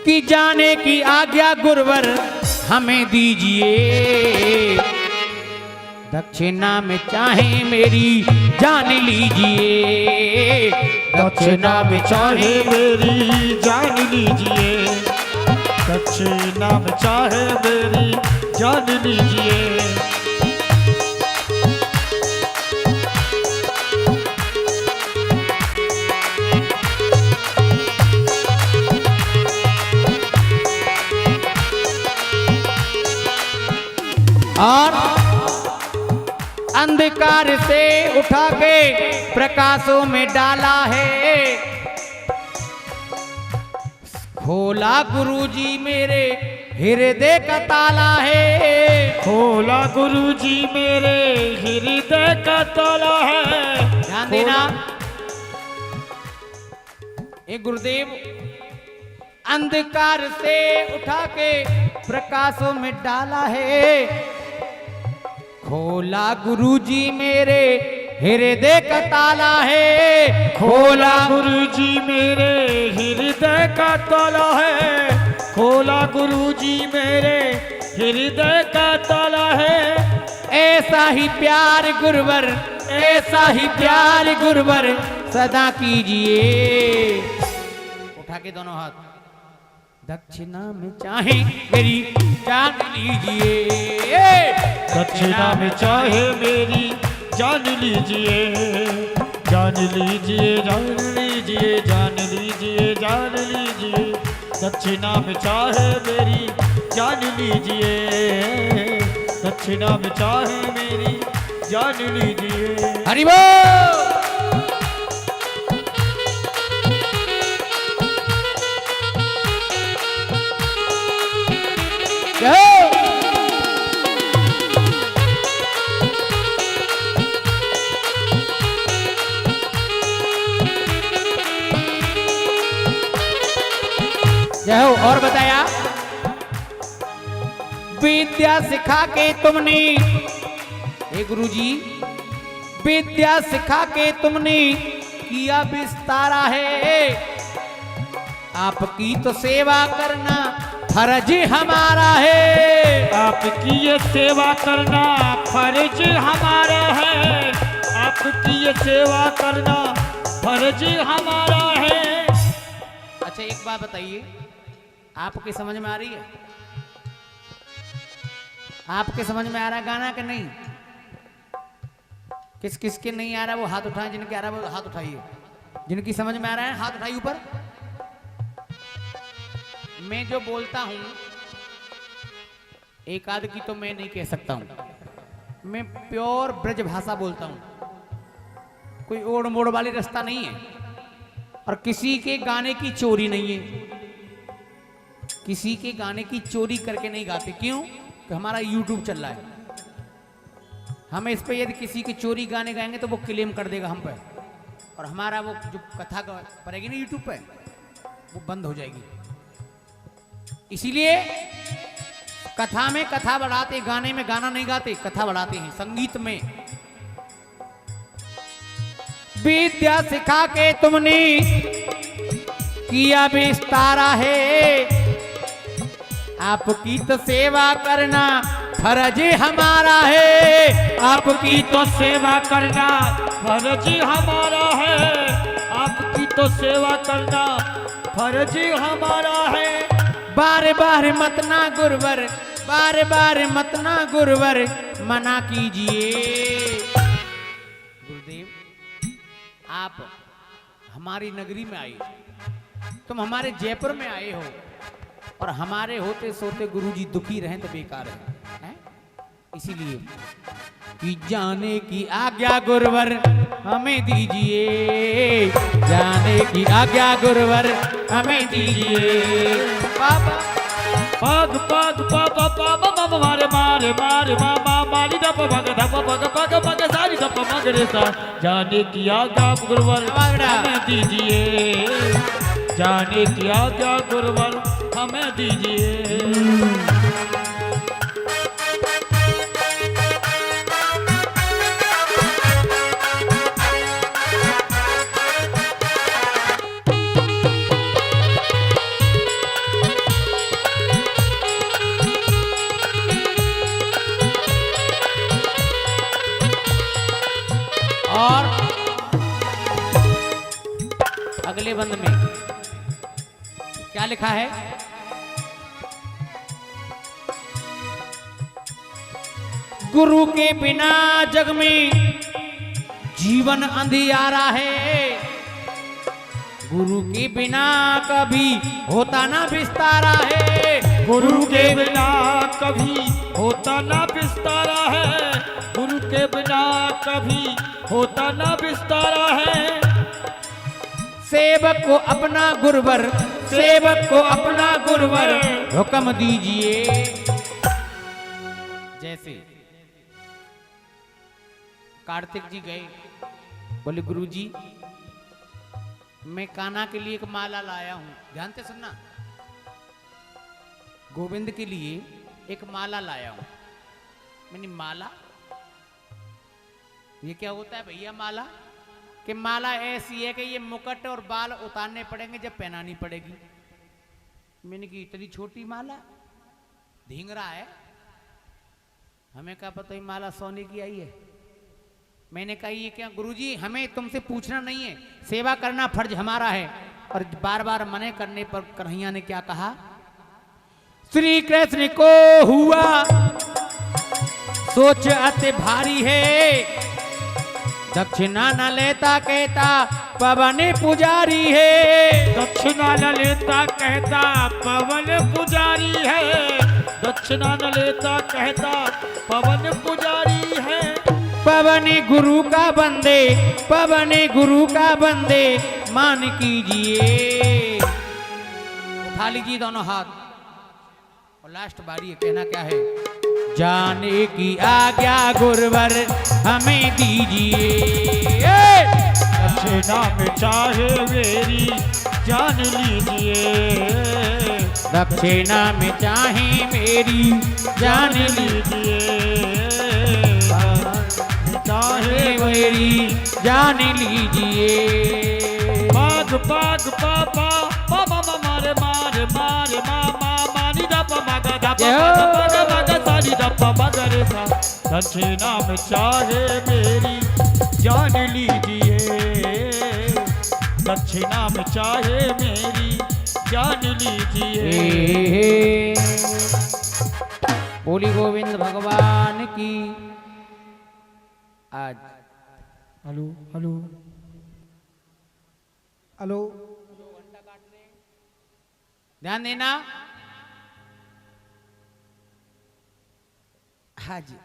कि जाने की आज्ञा गुरुवर हमें दीजिए, दक्षिणा में चाहे मेरी जान लीजिए, दक्षिणा में चाहे मेरी जान लीजिए, दक्षिणा में चाहे मेरी जान लीजिए। और अंधकार से उठा के प्रकाशों में डाला है, खोला गुरुजी मेरे हृदय का ताला है, खोला गुरुजी मेरे हृदय का ताला है। ध्यान देना, एक गुरुदेव अंधकार से उठा के प्रकाशों में डाला है, खोला गुरुजी मेरे हृदय का ताला है, खोला गुरुजी मेरे हृदय का ताला है, खोला गुरुजी मेरे हृदय का ताला है। ऐसा ही प्यार गुरुवर, ऐसा ही प्यार गुरुवर सदा कीजिए। उठा के दोनों हाथ, दक्षिणा में चाहे मेरी जान लीजिए, दक्षिणा में चाहे मेरी जान लीजिए, जान लीजिए, जान लीजिए, जान लीजिए, जान लीजिए, दक्षिणा में चाहे मेरी जान लीजिए, दक्षिणा में चाहे मेरी जान लीजिए। हरि बोल। जय हो। और बताया, विद्या सिखा के तुमने, हे गुरुजी विद्या सिखा के तुमने किया विस्तारा है, आपकी तो सेवा करना फर्ज हमारा है, आपकी ये सेवा करना फर्ज हमारा है, आपकी ये सेवा करना फर्ज हमारा है। अच्छा एक बात बताइए, आपकी समझ में आ रही है? आपके समझ में आ रहा है गाना कि नहीं? किस किस के नहीं आ रहा वो हाथ उठाएं, जिनके आ रहा है वो हाथ उठाइए, जिनकी समझ में आ रहा है हाथ उठाइए ऊपर। मैं जो बोलता हूं एक आध की तो मैं नहीं कह सकता हूं, मैं प्योर ब्रज भाषा बोलता हूं, कोई ओड़ मोड़ वाली रास्ता नहीं है, और किसी के गाने की चोरी नहीं है, किसी के गाने की चोरी करके नहीं गाते। क्यों? कि हमारा YouTube चल रहा है, हम इस पे यदि किसी की चोरी गाने गाएंगे तो वो क्लेम कर देगा हम पे, और हमारा वो जो कथा पड़ेगी ना YouTube पे वो बंद हो जाएगी। इसीलिए कथा में कथा बढ़ाते, गाने में गाना नहीं गाते, कथा बढ़ाते हैं। संगीत में विद्या सिखा के तुमने किया विस्तारा है, आपकी तो सेवा करना फर्ज हमारा है, आपकी तो सेवा करना फर्ज हमारा है, आपकी तो सेवा करना फर्ज हमारा है। बार बार मत ना गुरुवर, बार बार मत ना गुरुवर मना कीजिए। गुरुदेव आप हमारी नगरी में आए, तुम हमारे जयपुर में आए हो, और हमारे होते सोते गुरुजी दुखी रहें तो बेकार है? इसीलिए कि जाने की आज्ञा गुरुवर हमें दीजिए, जाने की आज्ञा गुरुवर हमें दीजिए। बाबा पग पग पग पग पग मारे मारे मारे मामा मारी दप पग धप पग पग पग सारी दप मग रे सा। जाने की आज्ञा गुरुवर हमें दीजिए, जाने की आज्ञा गुरुवर हमें दीजिए। और अगले बंद में क्या लिखा है? गुरु के बिना जग में जीवन अंधियारा है, गुरु के बिना कभी होता ना विस्तारा है, गुरु के बिना कभी होता ना विस्तारा है, गुरु के बिना कभी होता ना विस्तारा है। सेवक को अपना गुरुवर, सेवक को अपना गुरुवर हुक्म दीजिए। जैसे कार्तिक जी गए, बोले गुरुजी मैं कान्हा के लिए एक माला लाया हूं, ध्यान से सुनना, गोविंद के लिए एक माला लाया हूं। मैंने माला, ये क्या होता है भैया माला? कि माला ऐसी है कि ये मुकुट और बाल उतारने पड़ेंगे जब पहनानी पड़ेगी। मैंने की इतनी छोटी माला, धींगरा है, हमें क्या पता ये माला सोने की आई है। मैंने कहा ये क्या गुरुजी, हमें तुमसे पूछना नहीं है, सेवा करना फर्ज हमारा है। और बार बार मने करने पर कन्हैया ने क्या कहा? श्री कृष्ण को हुआ सोच अति भारी है, दक्षिणा न लेता कहता पवन पुजारी है, दक्षिणा न लेता कहता पवन पुजारी है, दक्षिणा न लेता कहता पवन पुजारी है। पवन गुरु का बंदे, पवन गुरु का बंदे मान कीजिए। उठा लीजिए दोनों हाथ, और लास्ट बारी है, कहना क्या है? जाने की आज्ञा गुरुवर हमें दीजिए। दक्षिणा में चाहे मेरी जान लीजिए, दक्षिणा में चाहे मेरी जान लीजिए, चाहे मेरी जान लीजिए। पाग पाग पापा पापा मारे मारे मारे मामा मानी दप मग दप मग मग सारी दप मग रे सा। दक्षिणा में चाहे मेरी जान लीजिए, दक्षिणा में चाहे मेरी जान लीजिए। बोली गोविंद भगवान की। आज हेलो हेलो हेलो, ध्यान देना। हाँ जी,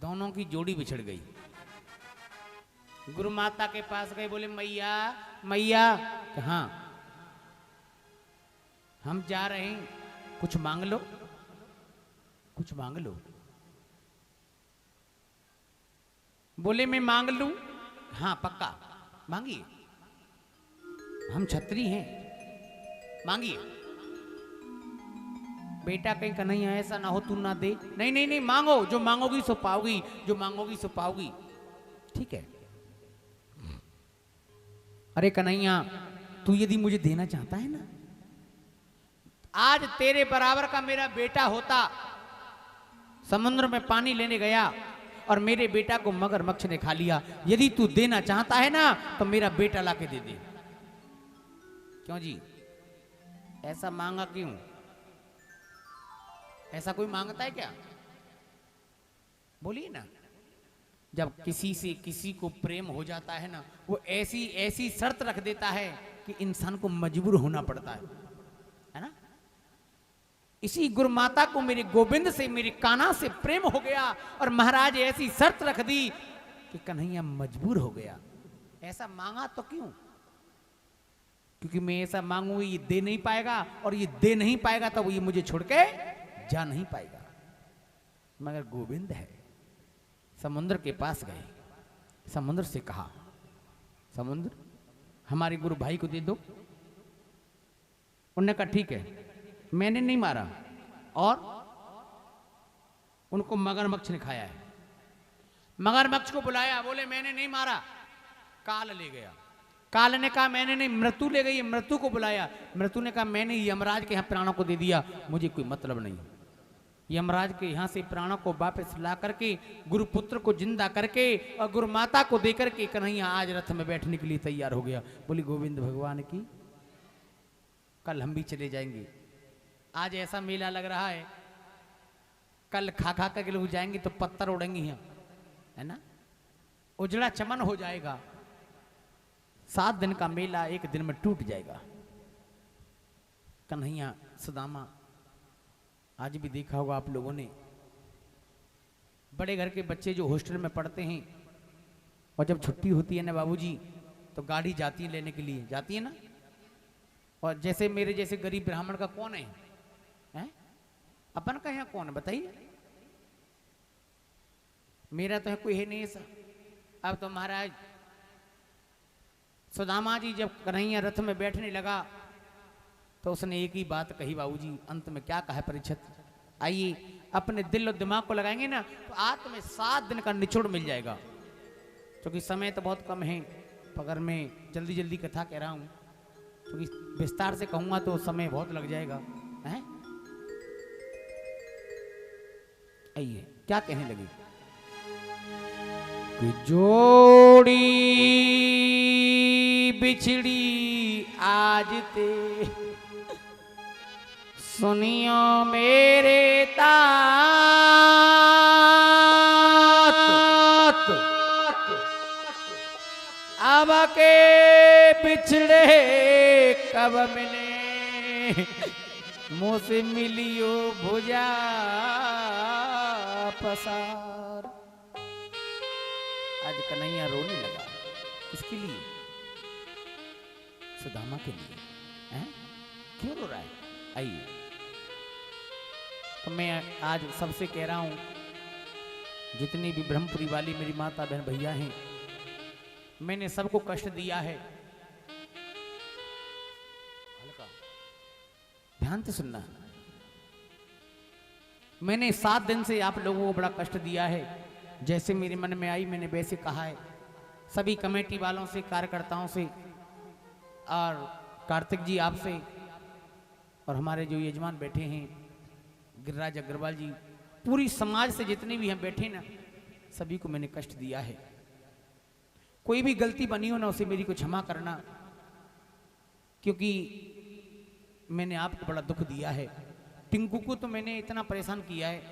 दोनों की जोड़ी बिछड़ गई। गुरु माता के पास गए, बोले मैया मैया, हाँ हम जा रहे हैं, कुछ मांग लो, कुछ मांग लो। बोले मैं मांग लूं? हाँ पक्का, मांगिए, हम छत्री हैं, मांगिए। बेटा कहीं कन्हैया ऐसा ना हो तू ना दे। नहीं नहीं नहीं, मांगो, जो मांगोगी सो पाओगी, जो मांगोगी सो पाओगी। ठीक है। अरे कन्हैया तू यदि मुझे देना चाहता है ना, आज तेरे बराबर का मेरा बेटा होता, समुद्र में पानी लेने गया और मेरे बेटा को मगरमच्छ ने खा लिया, यदि तू देना चाहता है ना तो मेरा बेटा लाके दे दे। क्यों जी, ऐसा मांगा क्यों? ऐसा कोई मांगता है क्या? बोलिए ना। जब किसी से किसी को प्रेम हो जाता है ना, वो ऐसी ऐसी शर्त रख देता है कि इंसान को मजबूर होना पड़ता है ना। इसी गुरु माता को मेरे गोविंद से, मेरे कान्हा से प्रेम हो गया और महाराज ऐसी शर्त रख दी कि कन्हैया मजबूर हो गया। ऐसा मांगा तो क्यों? क्योंकि मैं ऐसा मांगू ये दे नहीं पाएगा, और ये दे नहीं पाएगा तो ये मुझे छोड़ के जा नहीं पाएगा। मगर गोविंद है। समुद्र के पास गए, समुद्र से कहा, समुद्र हमारे गुरु भाई को दे दो। उन्होंने कहा ठीक है, मैंने नहीं मारा और उनको मगरमच्छ ने खाया है। मगरमच्छ को बुलाया, बोले मैंने नहीं मारा। काल ले गया, काल ने कहा मैंने नहीं, मृत्यु ले गई। मृत्यु को बुलाया, मृत्यु ने कहा मैंने यमराज के यहाँ प्राणों को दे दिया, मुझे कोई मतलब नहीं। यमराज के यहाँ से प्राणों को वापस ला करके, गुरुपुत्र को जिंदा करके और गुरु माता को दे करके कन्हैया आज रथ में बैठने के लिए तैयार हो गया। बोली गोविंद भगवान की, कल हम भी चले जाएंगे। आज ऐसा मेला लग रहा है, कल खा खा कर लोग जाएंगे तो पत्थर उड़ेंगे यहाँ, है ना। उजड़ा चमन हो जाएगा। 7 दिन का मेला 1 दिन में टूट जाएगा। कन्हैया सुदामा, आज भी देखा होगा आप लोगों ने, बड़े घर के बच्चे जो हॉस्टल में पढ़ते हैं और जब छुट्टी होती है ना बाबूजी, तो गाड़ी जाती है लेने के लिए, जाती है ना। और जैसे मेरे जैसे गरीब ब्राह्मण का कौन है? अपन का यहाँ कौन है बताइए? मेरा तो है कोई है नहीं ऐसा। अब तो महाराज सुदामा जी जब कन्हैया रथ में बैठने लगा तो उसने एक ही बात कही बाबूजी, अंत में क्या कहा परीक्षित? आइए अपने दिल और दिमाग को लगाएंगे ना तो आज तुम्हें 7 दिन का निचोड़ मिल जाएगा। क्योंकि समय तो बहुत कम है, अगर मैं जल्दी जल्दी कथा कह रहा हूँ, क्योंकि विस्तार से कहूँगा तो समय बहुत लग जाएगा। हैं? आइए क्या कहने लगी कि जोड़ी बिछड़ी आज ते सुनियो मेरे तात, अब के बिछड़े कब मिले, मुँह से मिलियो भुजा पसार। आज कन्हैया रोने लगा। किसके लिए? सुदामा के लिए। हैं? क्यों रो रहा है? आइए, तो मैं आज सबसे कह रहा हूं, जितनी भी ब्रह्मपुरी वाली मेरी माता बहन भैया हैं, मैंने सबको कष्ट दिया है। ध्यान से सुनना। मैंने 7 दिन से आप लोगों को बड़ा कष्ट दिया है। जैसे मेरे मन में आई मैंने वैसे कहा है। सभी कमेटी वालों से, कार्यकर्ताओं से, और कार्तिक जी आपसे, और हमारे जो यजमान बैठे हैं गिरिराज अग्रवाल जी, पूरी समाज से जितने भी हम बैठे ना, सभी को मैंने कष्ट दिया है। कोई भी गलती बनी हो ना, उसे मेरी को क्षमा करना, क्योंकि मैंने आपको बड़ा दुख दिया है। टिंकू को तो मैंने इतना परेशान किया है,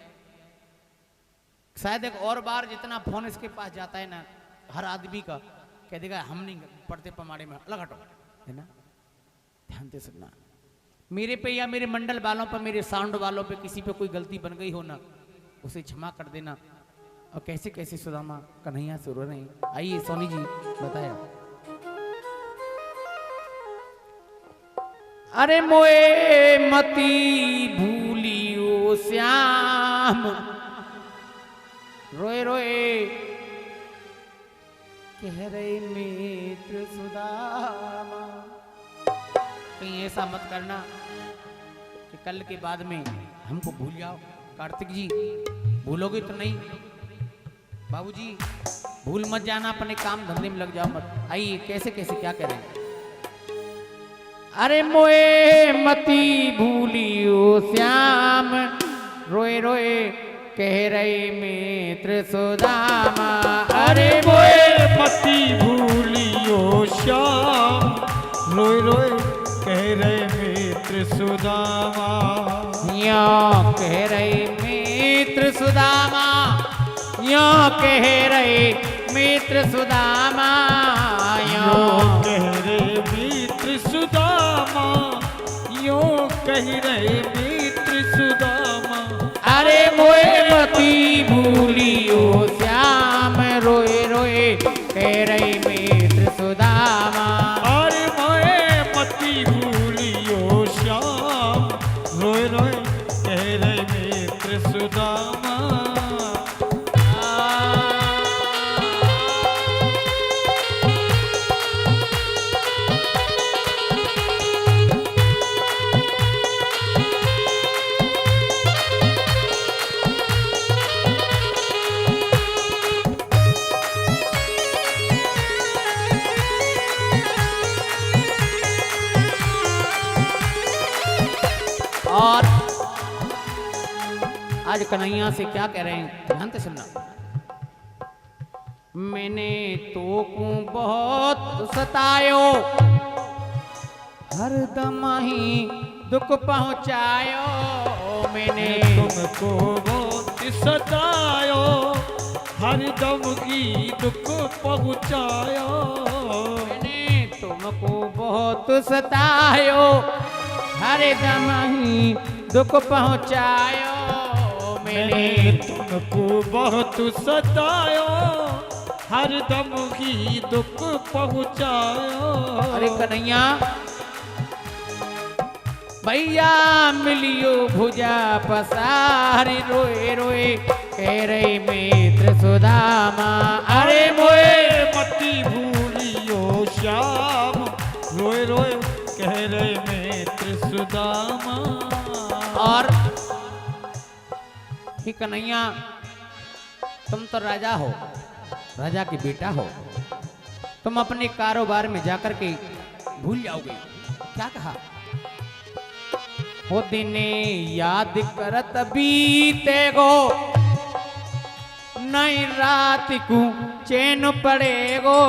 शायद एक और बार जितना फोन इसके पास जाता है ना हर आदमी का, कह देगा हम नहीं पढ़ते पमाड़े में, अलग हटो, है ना। ध्यान से सुनना। मेरे पे या मेरे मंडल वालों पर, मेरे साउंड वालों पे किसी पे कोई गलती बन गई हो ना, उसे क्षमा कर देना। और कैसे कैसे सुदामा कन्हैया से रो रहे हैं। आइए सोनी जी बताया। अरे मोए मती भूलियो श्याम, रोए रोए कह रहे मित्र सुदामा। कहीं ऐसा मत करना कि कल के बाद में हमको भूल जाओ। कार्तिक जी भूलोगे तो नहीं, बाबूजी भूल मत जाना, अपने काम धंधे में लग जाओ मत। आइए कैसे कैसे क्या करें। अरे मोए मती भूलियो श्याम, रोए रोए कह रहे मित्र सुदामा। अरे मोए मती भूलियो श्याम, रोए रोए कह रहे मित्र सुदामा। यों कह रहे मित्र सुदामा, यों कह रहे मित्र सुदामा, यों कह रहे मित्र सुदामा, यों कह रहे मित्र सुदामा। अरे मोए मती भूलियो श्याम, रोए रोए कह रहे मित्र सुदामा। अरे मोए मती भूलियो श्याम, रोए रोए कह रहे मित्र सुदामा। और आज कन्हैया से क्या कह रहे हैं, ध्यान से सुनना। मैंने तो को बहुत सतायो, हरदम ही दुख पहुंचायो। मैंने तुमको बहुत सतायो, हरदम की दुख पहुँचायो। मैंने तुमको बहुत सतायो, हरदम ही दुख पहुंचायो। मैंने तुमको बहुत सतायो, हरदम ही दुख पहुँचायो। अरे कन्हैया भैया मिलियो भुजा पसारी, रोए रोए कह रहे मित्र सुदामा। अरे मोए मती भूलियो श्याम, रोए रोए कह रहे मित्र सुदामा। और ही कन्हैया तुम तो राजा हो, राजा की बेटा हो, तुम अपने कारोबार में जाकर के भूल जाओगे। क्या कहा, वो दिने याद करत बीते गो, नई रात को चैन पड़ेगो।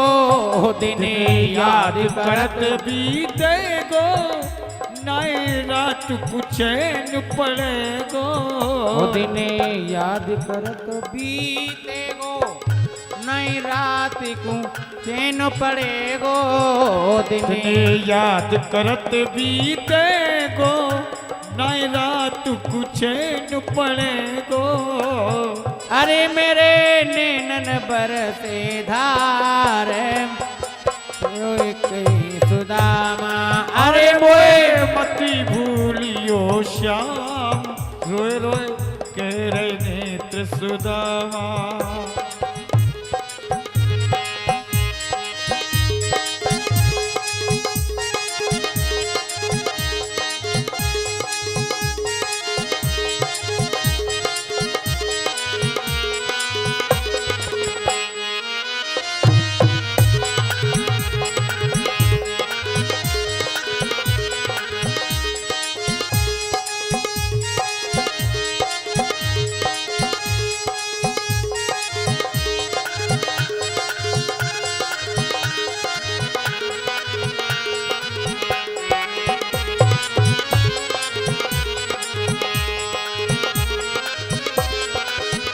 दिने याद करत बीते गो, नई रात को चैन पड़ेगो। दिने याद करत बीते गो, नई रात को चैन पड़ेगो। दिने याद करत बीते गो, नई रात को चैन पड़ेगो। अरे मेरे नैनन बरसे धार, रोए कहीं सुदामा। अरे मोए मती भूलियो श्याम, रोए रोए कह रहे नेत्र सुदामा।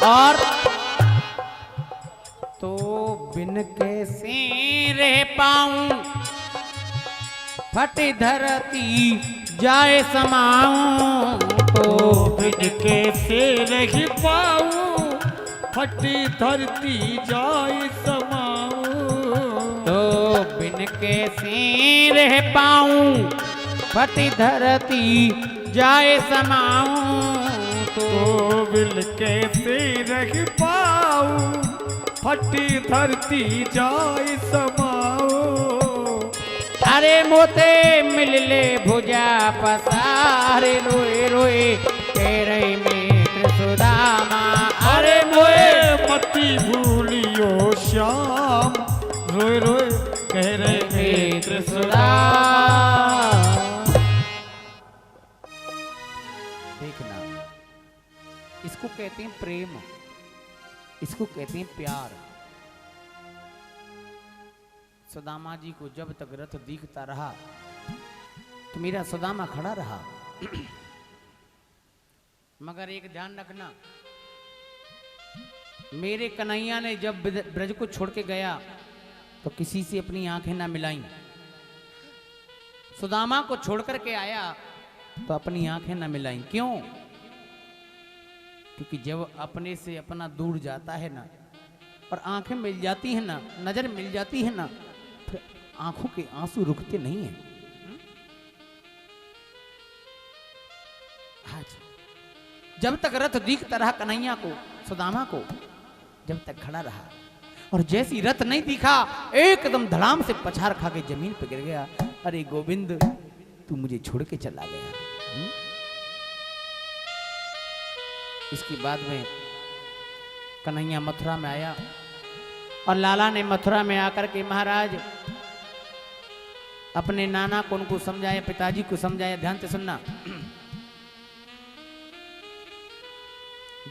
और तो बिन कैसे रह पाऊं, फट धरती जाए समाऊं। तो बिन कैसे रह पाऊं, फटी धरती जाए समाऊं। तो बिन कैसे रह पाऊं, फट धरती जाए समाऊं। तो बिल कैसे रह पाऊं, फटी धरती जाए समाओ। अरे मोते मिल ले भुजा पसारे, रोए रोए कह रही मित्र सुदामा। अरे मोए मती भूलियो श्याम, रोए रोए कह रहे मित्र सुदामा। कहते हैं प्रेम, इसको कहते हैं प्यार। सुदामा जी को जब तक रथ दिखता रहा तो मेरा सुदामा खड़ा रहा। मगर एक ध्यान रखना, मेरे कन्हैया ने जब ब्रज को छोड़ के गया तो किसी से अपनी आंखें ना मिलाई। सुदामा को छोड़ करके आया तो अपनी आंखें ना मिलाई। क्यों? क्योंकि जब अपने से अपना दूर जाता है ना और आंखें मिल जाती है ना, नजर मिल जाती है ना, फिर आंखों के आंसू रुकते नहीं है। आज जब तक रथ दिखता रहा कन्हैया को, सुदामा को, जब तक खड़ा रहा, और जैसी रथ नहीं दिखा एकदम धड़ाम से पछाड़ खा के जमीन पर गिर गया। अरे गोविंद, तू मुझे छोड़ के चला गया। इसके बाद में कन्हैया मथुरा में आया और लाला ने मथुरा में आकर के महाराज अपने नाना को उनको समझाया, पिताजी को समझाया। ध्यान से सुनना,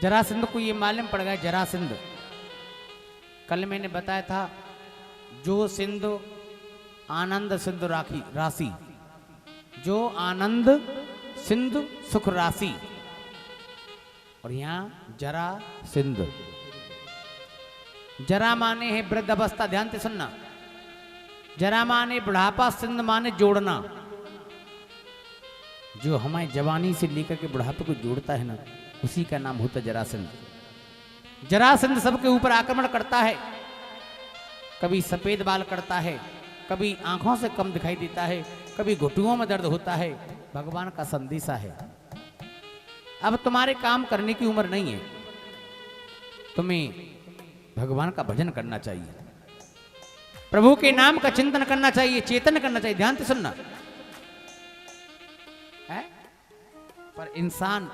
जरासंध को ये मालूम पड़ गया। जरासंध, कल मैंने बताया था, जो सिंधु आनंद सिंधु राशि, जो आनंद सिंधु सुख राशि, और यहां जरा सिंधु। जरा माने है वृद्ध अवस्था। ध्यान से सुनना, जरा माने बुढ़ापा, सिंध माने जोड़ना। जो हमारी जवानी से लेकर के बुढ़ापे को जोड़ता है ना, उसी का नाम होता जरासंध। जरासंध सबके ऊपर आक्रमण करता है। कभी सफेद बाल करता है, कभी आंखों से कम दिखाई देता है, कभी घुटुओं में दर्द होता है। भगवान का संदेशा है, अब तुम्हारे काम करने की उम्र नहीं है, तुम्हें भगवान का भजन करना चाहिए, प्रभु के नाम का चिंतन करना चाहिए, चेतन करना चाहिए। ध्यान से सुनना है, पर इंसान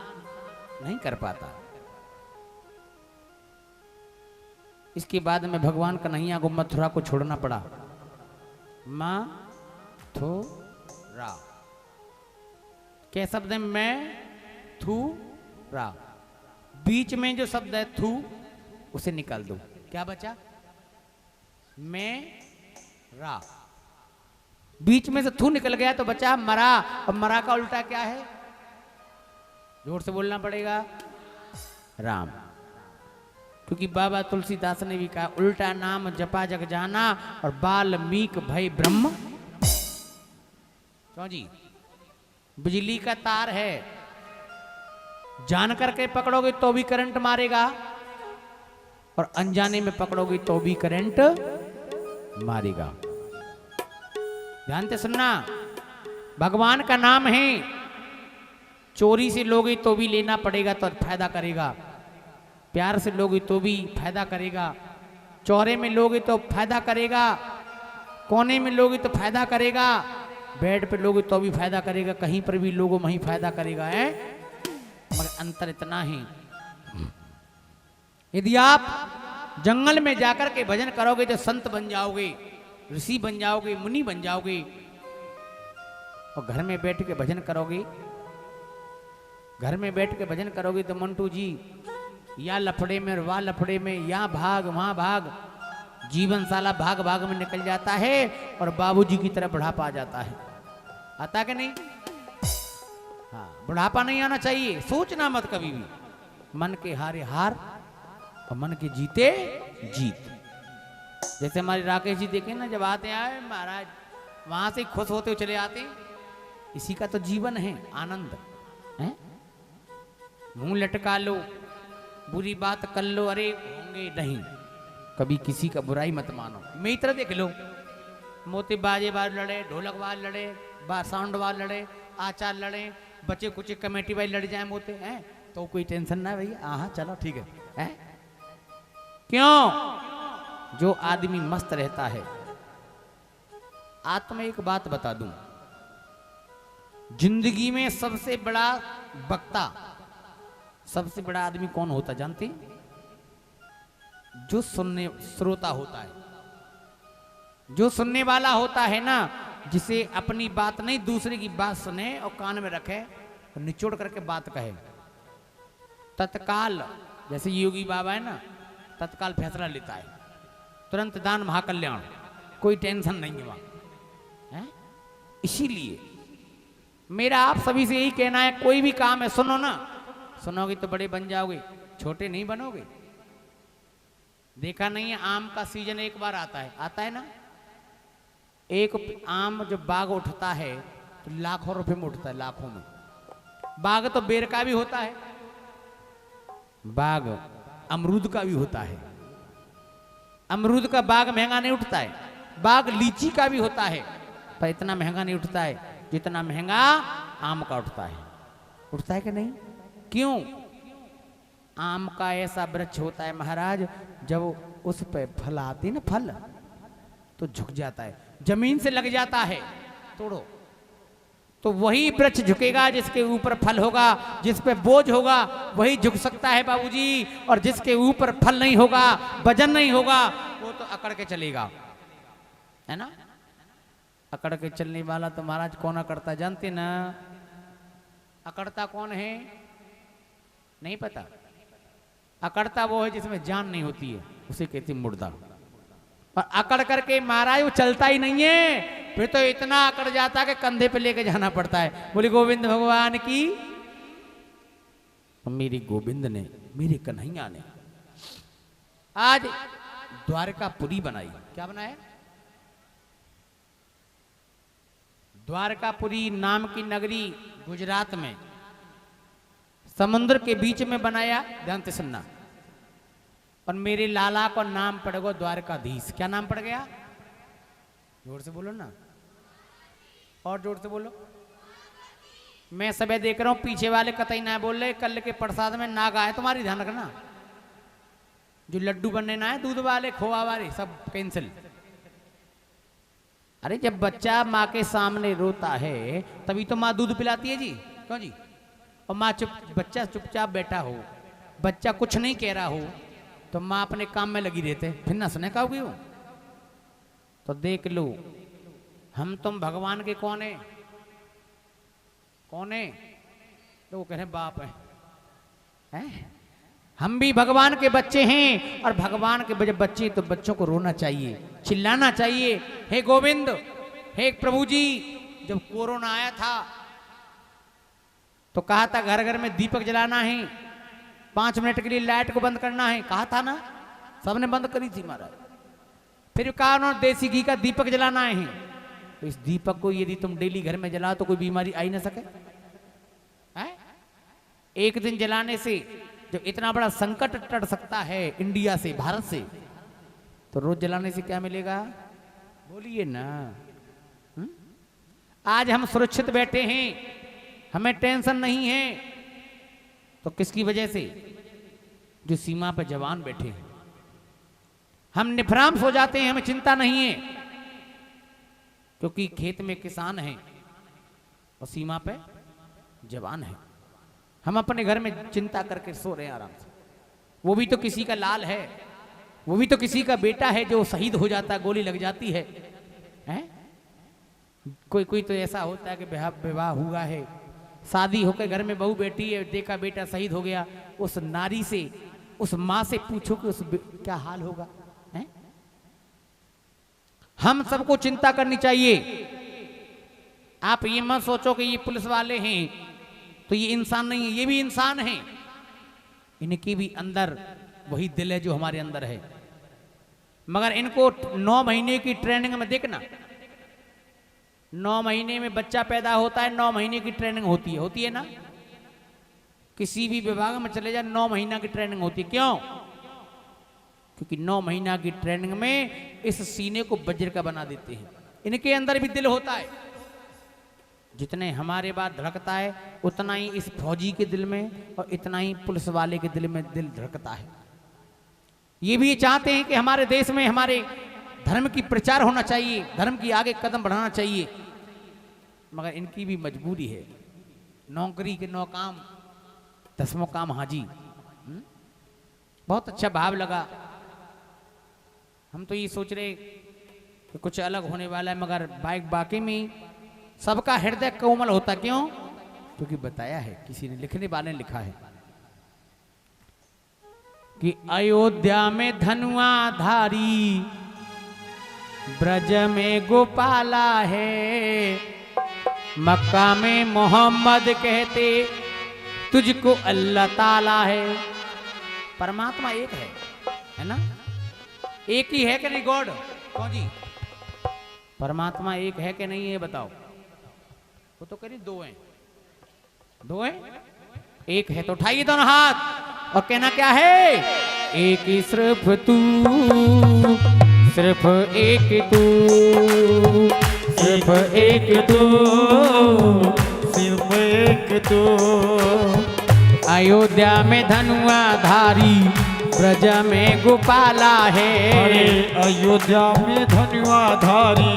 नहीं कर पाता। इसके बाद में भगवान कन्हैया को मथुरा को छोड़ना पड़ा। मथुरा क्या शब्द है? मैं थू रा, बीच में जो शब्द है थू उसे निकाल दो। क्या बचा? मैं रा, बीच में से थू निकल गया तो बचा मरा। और मरा का उल्टा क्या है? जोर से बोलना पड़ेगा, राम। क्योंकि बाबा तुलसीदास ने भी कहा, उल्टा नाम जपा जग जाना और बाल्मीक भय ब्रह्म। क्यों जी? बिजली का तार है, जान करके पकड़ोगे तो भी करंट मारेगा और अनजाने में पकड़ोगे तो भी करंट मारेगा। ध्यान से सुनना, भगवान का नाम है, चोरी से लोगे तो भी लेना पड़ेगा तो फायदा करेगा, प्यार से लोगे तो भी फायदा करेगा, चौरे में लोगे तो फायदा करेगा, कोने में लोगे तो फायदा करेगा, बेड पे लोगे तो भी फायदा करेगा, कहीं पर भी लोगो वहीं फायदा करेगा है। मगर अंतर इतना ही, यदि आप जंगल में जाकर के भजन करोगे तो संत बन जाओगे, ऋषि बन जाओगे, मुनि बन जाओगे। और घर में बैठ के भजन करोगे, घर में बैठ के भजन करोगे तो मंटू जी या लफड़े में वह लफड़े में, या भाग वहां भाग, जीवन साला भाग भाग में निकल जाता है और बाबूजी की तरह बुढ़ापा आ जाता है। आता कि नहीं? हाँ, बुढ़ापा नहीं आना चाहिए। सोचना मत कभी भी, मन के हारे हार और मन के जीते जीत। जैसे हमारे राकेश जी देखे ना, जब आते आए महाराज वहां से खुश होते हुए चले आते। इसी का तो जीवन है, आनंद है। मुंह लटका लो, बुरी बात कर लो, अरे होंगे नहीं, कभी किसी का बुराई मत मानो। मेरी तरह देख लो, मोती बाजे बाज लड़े, ढोलक बाज लड़े, साउंड बाज लड़े, आचार लड़े, बच्चे कुछ कमेटी वाले लड़ जाए मोते हैं तो कोई टेंशन ना भैया। हाँ चलो ठीक है। क्यों? जो आदमी मस्त रहता है। आज तो मैं एक बात बता दूं, जिंदगी में सबसे बड़ा वक्ता, सबसे बड़ा आदमी कौन होता जानते? जो सुनने श्रोता होता है, जो सुनने वाला होता है ना, जिसे अपनी बात नहीं दूसरे की बात सुने और कान में रखे और निचोड़ करके बात कहे। तत्काल, जैसे योगी बाबा है ना, तत्काल फैसला लेता है, तुरंत दान महाकल्याण, कोई टेंशन नहीं है वहां है? इसीलिए मेरा आप सभी से यही कहना है, कोई भी काम है सुनो ना, सुनोगे तो बड़े बन जाओगे, छोटे नहीं बनोगे। देखा नहीं है आम का सीजन एक बार आता है ना, एक आम जब बाग उठता है तो लाखों रुपए में उठता है, लाखों में। बाग तो बेर का भी होता है, बाग अमरूद का भी होता है, अमरूद का बाग महंगा नहीं उठता है, बाग लीची का भी होता है, पर इतना महंगा नहीं उठता है जितना महंगा आम का उठता है। उठता है कि नहीं? क्यों? आम का ऐसा वृक्ष होता है महाराज, जब उस पे फल आते ना, फल तो झुक जाता है, जमीन से लग जाता है, तोड़ो तो वही वृक्ष झुकेगा जिसके ऊपर फल होगा, जिस पे बोझ होगा वही झुक सकता है बाबूजी, और जिसके ऊपर फल नहीं होगा, वजन नहीं होगा, वो तो अकड़ के चलेगा, है ना। अकड़ के चलने वाला तो महाराज कौन अकड़ता जानते ना? अकड़ता कौन है नहीं पता? अकड़ता वो है जिसमें जान नहीं होती है, उसे कहते मुर्दा। और अकड़ करके महाराज वो चलता ही नहीं है, फिर तो इतना अकड़ जाता है कि कंधे पे लेके जाना पड़ता है। बोले गोविंद भगवान की, मेरी गोविंद ने, मेरे कन्हैया ने आज द्वारकापुरी बनाई। क्या बनाया? द्वारकापुरी नाम की नगरी गुजरात में समुद्र के बीच में बनाया, ध्यान से सुनना। और मेरे लाला को नाम पड़ गया द्वारकाधीश। क्या नाम पड़ गया? जोर से बोलो ना, और जोर से बोलो। मैं सब देख रहा हूं, पीछे वाले कतई ना बोल रहे, कल के प्रसाद में नाग आए तुम्हारी, ध्यान रखना। जो लड्डू बनने ना है, दूध वाले खोआ वाले सब कैंसिल। अरे जब बच्चा माँ के सामने रोता है तभी तो माँ दूध पिलाती है जी, क्यों जी? और माँ बच्चा चुपचाप बैठा हो, बच्चा कुछ नहीं कह रहा हो, तो माँ अपने काम में लगी रहते, फिर ना सुने कहोगे हो। तो देख लो, हम तुम भगवान के कौन है? कौन है? तो वो कह रहे बाप है? हम भी भगवान के बच्चे हैं, और भगवान के बच्चे तो बच्चों को रोना चाहिए, चिल्लाना चाहिए। हे गोविंद, हे प्रभु जी, जब कोरोना आया था तो कहा था घर घर में दीपक जलाना है, 5 मिनट के लिए लाइट को बंद करना है, कहा था ना, सबने बंद करी थी महाराज। फिर कहा उन्होंने देसी घी का दीपक जलाना है, तो इस दीपक को यदि तुम डेली घर में जलाओ तो कोई बीमारी आई ना सके है? एक दिन जलाने से जो इतना बड़ा संकट टल सकता है इंडिया से, भारत से, तो रोज जलाने से क्या मिलेगा? बोलिए ना। आज हम सुरक्षित बैठे हैं, हमें टेंशन नहीं है, तो किसकी वजह से? जो सीमा पर जवान बैठे हैं। हम निफराम हो जाते हैं, हमें चिंता नहीं है, क्योंकि खेत में किसान हैं और सीमा पे जवान है। हम अपने घर में चिंता करके सो रहे हैं आराम से। वो भी तो किसी का लाल है, वो भी तो किसी का बेटा है जो शहीद हो जाता है, गोली लग जाती है, हैं? कोई तो ऐसा होता है कि विवाह हुआ है, शादी होकर घर में बहू बेटी है, देखा बेटा शहीद हो गया, उस नारी से, उस माँ से पूछो कि उस क्या हाल होगा, हैं? हम सबको चिंता करनी चाहिए। आप ये मत सोचो कि ये पुलिस वाले हैं तो ये इंसान नहीं है, ये भी इंसान है, इनके भी अंदर वही दिल है जो हमारे अंदर है। मगर इनको 9 महीने की ट्रेनिंग में देखना, 9 महीने में बच्चा पैदा होता है, 9 महीने की ट्रेनिंग होती है ना। किसी भी विभाग में चले जाए 9 महीना की ट्रेनिंग होती है। क्यों? क्योंकि 9 महीना की ट्रेनिंग में इस सीने को वज्र का बना देते हैं। इनके अंदर भी दिल होता है, जितने हमारे बाद धड़कता है उतना ही इस फौजी के दिल में और इतना ही पुलिस वाले के दिल में दिल धड़कता है। ये भी चाहते हैं कि हमारे देश में हमारे धर्म की प्रचार होना चाहिए, धर्म की आगे कदम बढ़ाना चाहिए, मगर इनकी भी मजबूरी है। नौकरी के 9 काम, 10वां काम हाजी। बहुत अच्छा भाव लगा। हम तो ये सोच रहे कि कुछ अलग होने वाला है, मगर बाकी में सबका हृदय कोमल होता। क्यों? क्योंकि बताया है, किसी ने, लिखने वाले ने लिखा है, कि अयोध्या में धनुआ धारी ब्रज में गोपाला है, मक्का में मोहम्मद कहते तुझको अल्लाह ताला है। परमात्मा एक है ना? एक ही है कि नहीं गॉड? कौन जी? परमात्मा एक है कि नहीं, ये बताओ। वो तो करीब दो हैं, दो हैं, एक है तो उठाइए दोनों हाथ और कहना क्या है? एक ही सिर्फ तू, सिर्फ एक तू, सिर्फ एक तू, सिर्फ एक तू। अयोध्या में धनुआ धारी ब्रज में गोपाला है। अरे अयोध्या में धनुआ धारी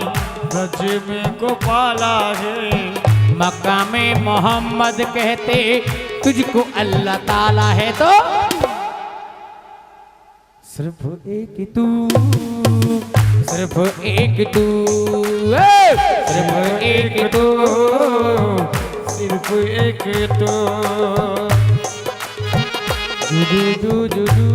ब्रज में गोपाला है। मक्का में मोहम्मद कहते तुझको अल्लाह ताला है। तो सिर्फ एक तू, सिर्फ एक तू, सिर्फ एक तू, सिर्फ एक तू। जू जू जू जू।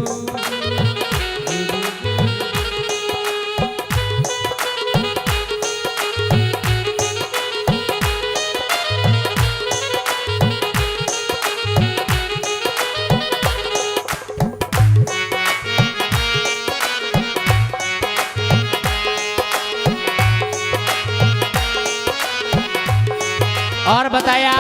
और बताया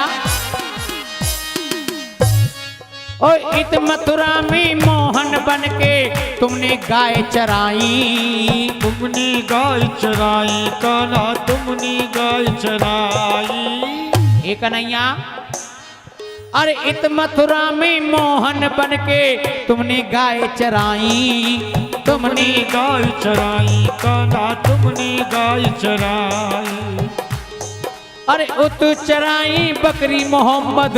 ओ इत मथुरा में मोहन बन के तुमने गाय चराई, तुमने गाय चराई कान्हा, तुमने गाय चराई। एक कन्हैया, अरे इत मथुरा में मोहन बन के तुमने गाय चराई, तुमने गाय चराई कान्हा, तुमने गाय चराई। अरे उतु चराई बकरी मोहम्मद,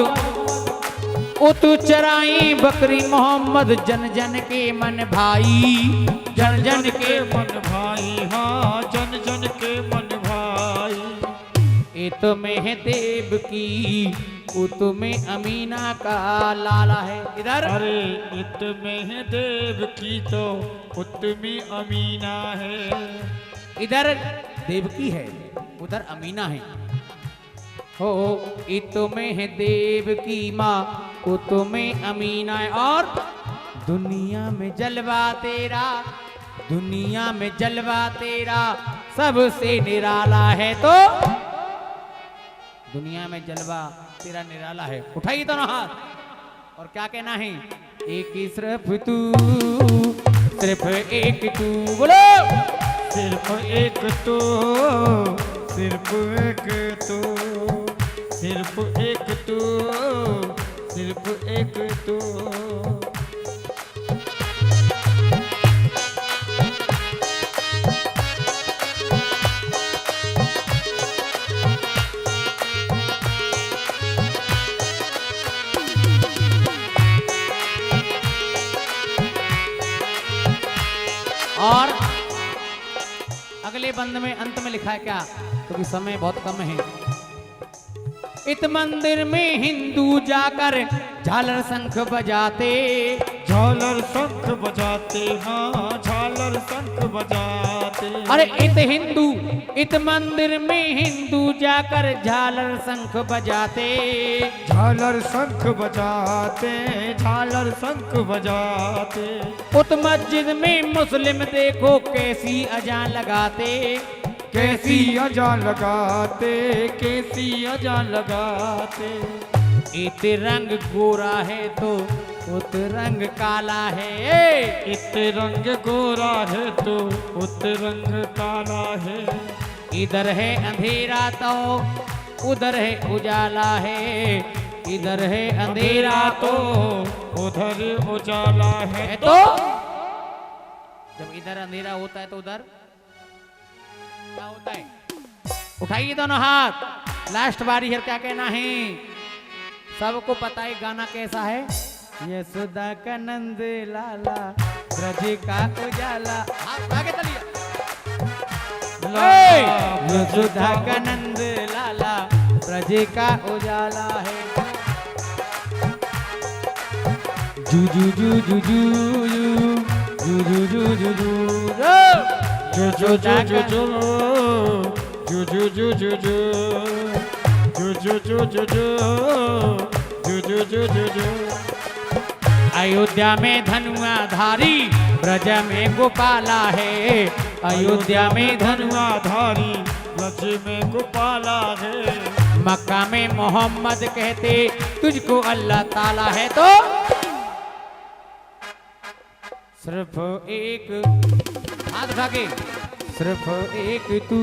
उतु चराई बकरी मोहम्मद, जन जन के मन भाई, जन जन के मन भाई। हाँ जन जन के मन भाई। ये तो में है देव की, उतु में अमीना का लाला है। इधर अरे इत में है देव की तो उत में अमीना है। इधर देवकी है, उधर अमीना है। हो इतो में है देव की माँ, उतो में अमीना है। और दुनिया में जलवा तेरा, दुनिया में जलवा तेरा सबसे निराला है। तो दुनिया में जलवा तेरा निराला है। उठाइए दोनों हाथ और क्या कहना है? एक ही सिर्फ तू, सिर्फ एक तू। बोलो सिर्फ एक तो, सिर्फ एक तो, सिर्फ एक तो, सिर्फ एक तो। और अगले बंद में अंत में लिखा है क्या? क्योंकि समय बहुत कम है। इत मंदिर में हिंदू जाकर झालर शंख बजाते, झालर शंख बजाते। हाँ झालर शंख बजाते। अरे इत हिंदू, इत मंदिर में हिंदू जाकर झालर शंख बजाते, झालर शंख बजाते, झालर शंख बजाते। उत मस्जिद में मुस्लिम देखो कैसी अजान लगाते, कैसी अजान लगाते, कैसी अजान लगाते। इत रंग गोरा है तो उत रंग काला है, इत रंग गोरा है तो उत रंग काला है। इधर है अंधेरा तो उधर है उजाला है, इधर है अंधेरा तो उधर उजाला है। तो जब इधर अंधेरा होता है तो उधर क्या होता है? उठाइए दोनों हाथ। लास्ट बारी है, क्या कहना है? सबको पता है गाना कैसा है? यशोदा का नंद लाला ब्रज का उजाला। हाथ आगे चलिए। यशोदा का नंद लाला ब्रज का उजाला है। जू जू जू जू जू जू जू जू जू जू जो जो जो जो जो जो जो जो जो जो जो जो जो जो जो जो जो जो। अयोध्या में धनुआ धारी ब्रज में गोपाला है। अयोध्या में धनुआ धारी ब्रज में गोपाला है। मक्का में मोहम्मद कहते तुझको अल्लाह ताला है। तो सिर्फ एक हाथ उठा के सिर्फ एक तू,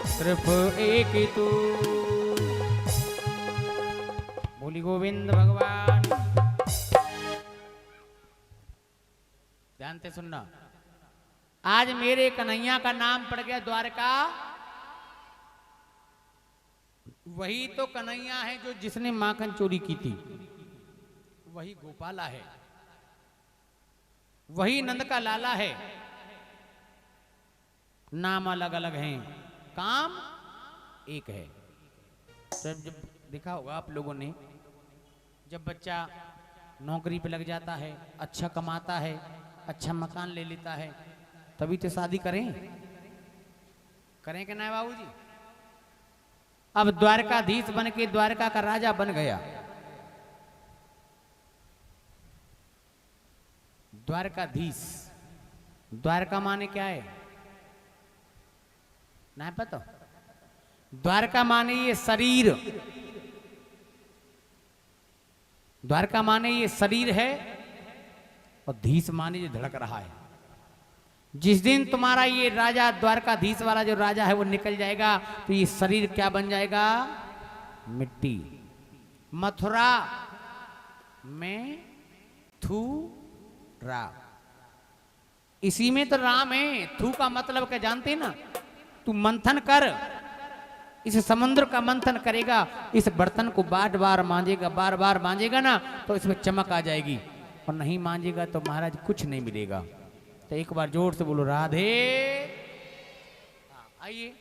सिर्फ एक तू। बोली गोविंद भगवान। ध्यान से सुनना, आज मेरे कन्हैया का नाम पड़ गया द्वारका। वही तो कन्हैया है जो जिसने माखन चोरी की थी, वही गोपाला है, वही नंद का लाला है। नाम अलग अलग हैं, काम एक है। जब देखा होगा आप लोगों ने, जब बच्चा नौकरी पे लग जाता है, अच्छा कमाता है, अच्छा मकान ले लेता है, तभी तो शादी करें कि ना बाबूजी। अब द्वारकाधीश बन के द्वारका का राजा बन गया। द्वारकाधीश, द्वारका माने क्या है ना पता? द्वारका माने ये शरीर, द्वारका माने ये शरीर है, और धीश माने जो धड़क रहा है। जिस दिन तुम्हारा ये राजा द्वारकाधीश वाला जो राजा है वो निकल जाएगा, तो ये शरीर क्या बन जाएगा? मिट्टी। मथुरा में थू रा, इसी में तो राम है। थू का मतलब क्या जानते ना? तू मंथन कर, इस समुद्र का मंथन करेगा, इस बर्तन को बार बार मांजेगा, बार बार मांजेगा ना, तो इसमें चमक आ जाएगी। और नहीं मांजेगा तो महाराज कुछ नहीं मिलेगा। तो एक बार जोर से बोलो राधे। आइए,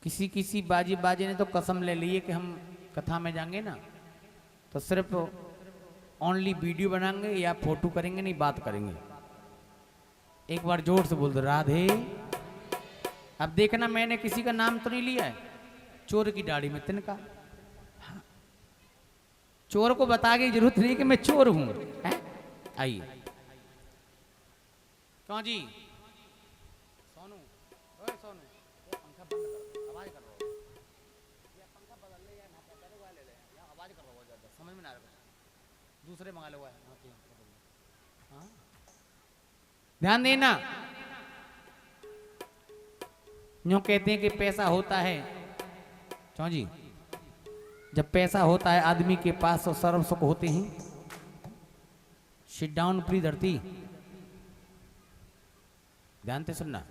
किसी किसी बाजे ने तो कसम ले ली है कि हम कथा में जाएंगे ना तो सिर्फ ओनली वीडियो बनाएंगे या फोटो करेंगे, नहीं बात करेंगे। एक बार जोर से बोल दो राधे। अब देखना, मैंने किसी का नाम तो नहीं लिया है। चोर की दाढ़ी में तिनका। हाँ। चोर को बता के जरूरत नहीं कि मैं चोर हूं। आइए कौन जी? सोनू, ओए सोनू, पंखा बंद कर, आवाज कर रहा हो। या पंखा बदल ले या ना पैसा लगा ले, या आवाज कर रहा हो ज्यादा, समझ में ना आ रहा। दूसरे मंगा लो। हाँ, ध्यान देना। यूं कहते हैं कि पैसा होता है, क्यों जी? जब पैसा होता है आदमी के पास तो सर्व सुख होते हैं। सिट डाउन प्री धरती, ध्यान से सुनना।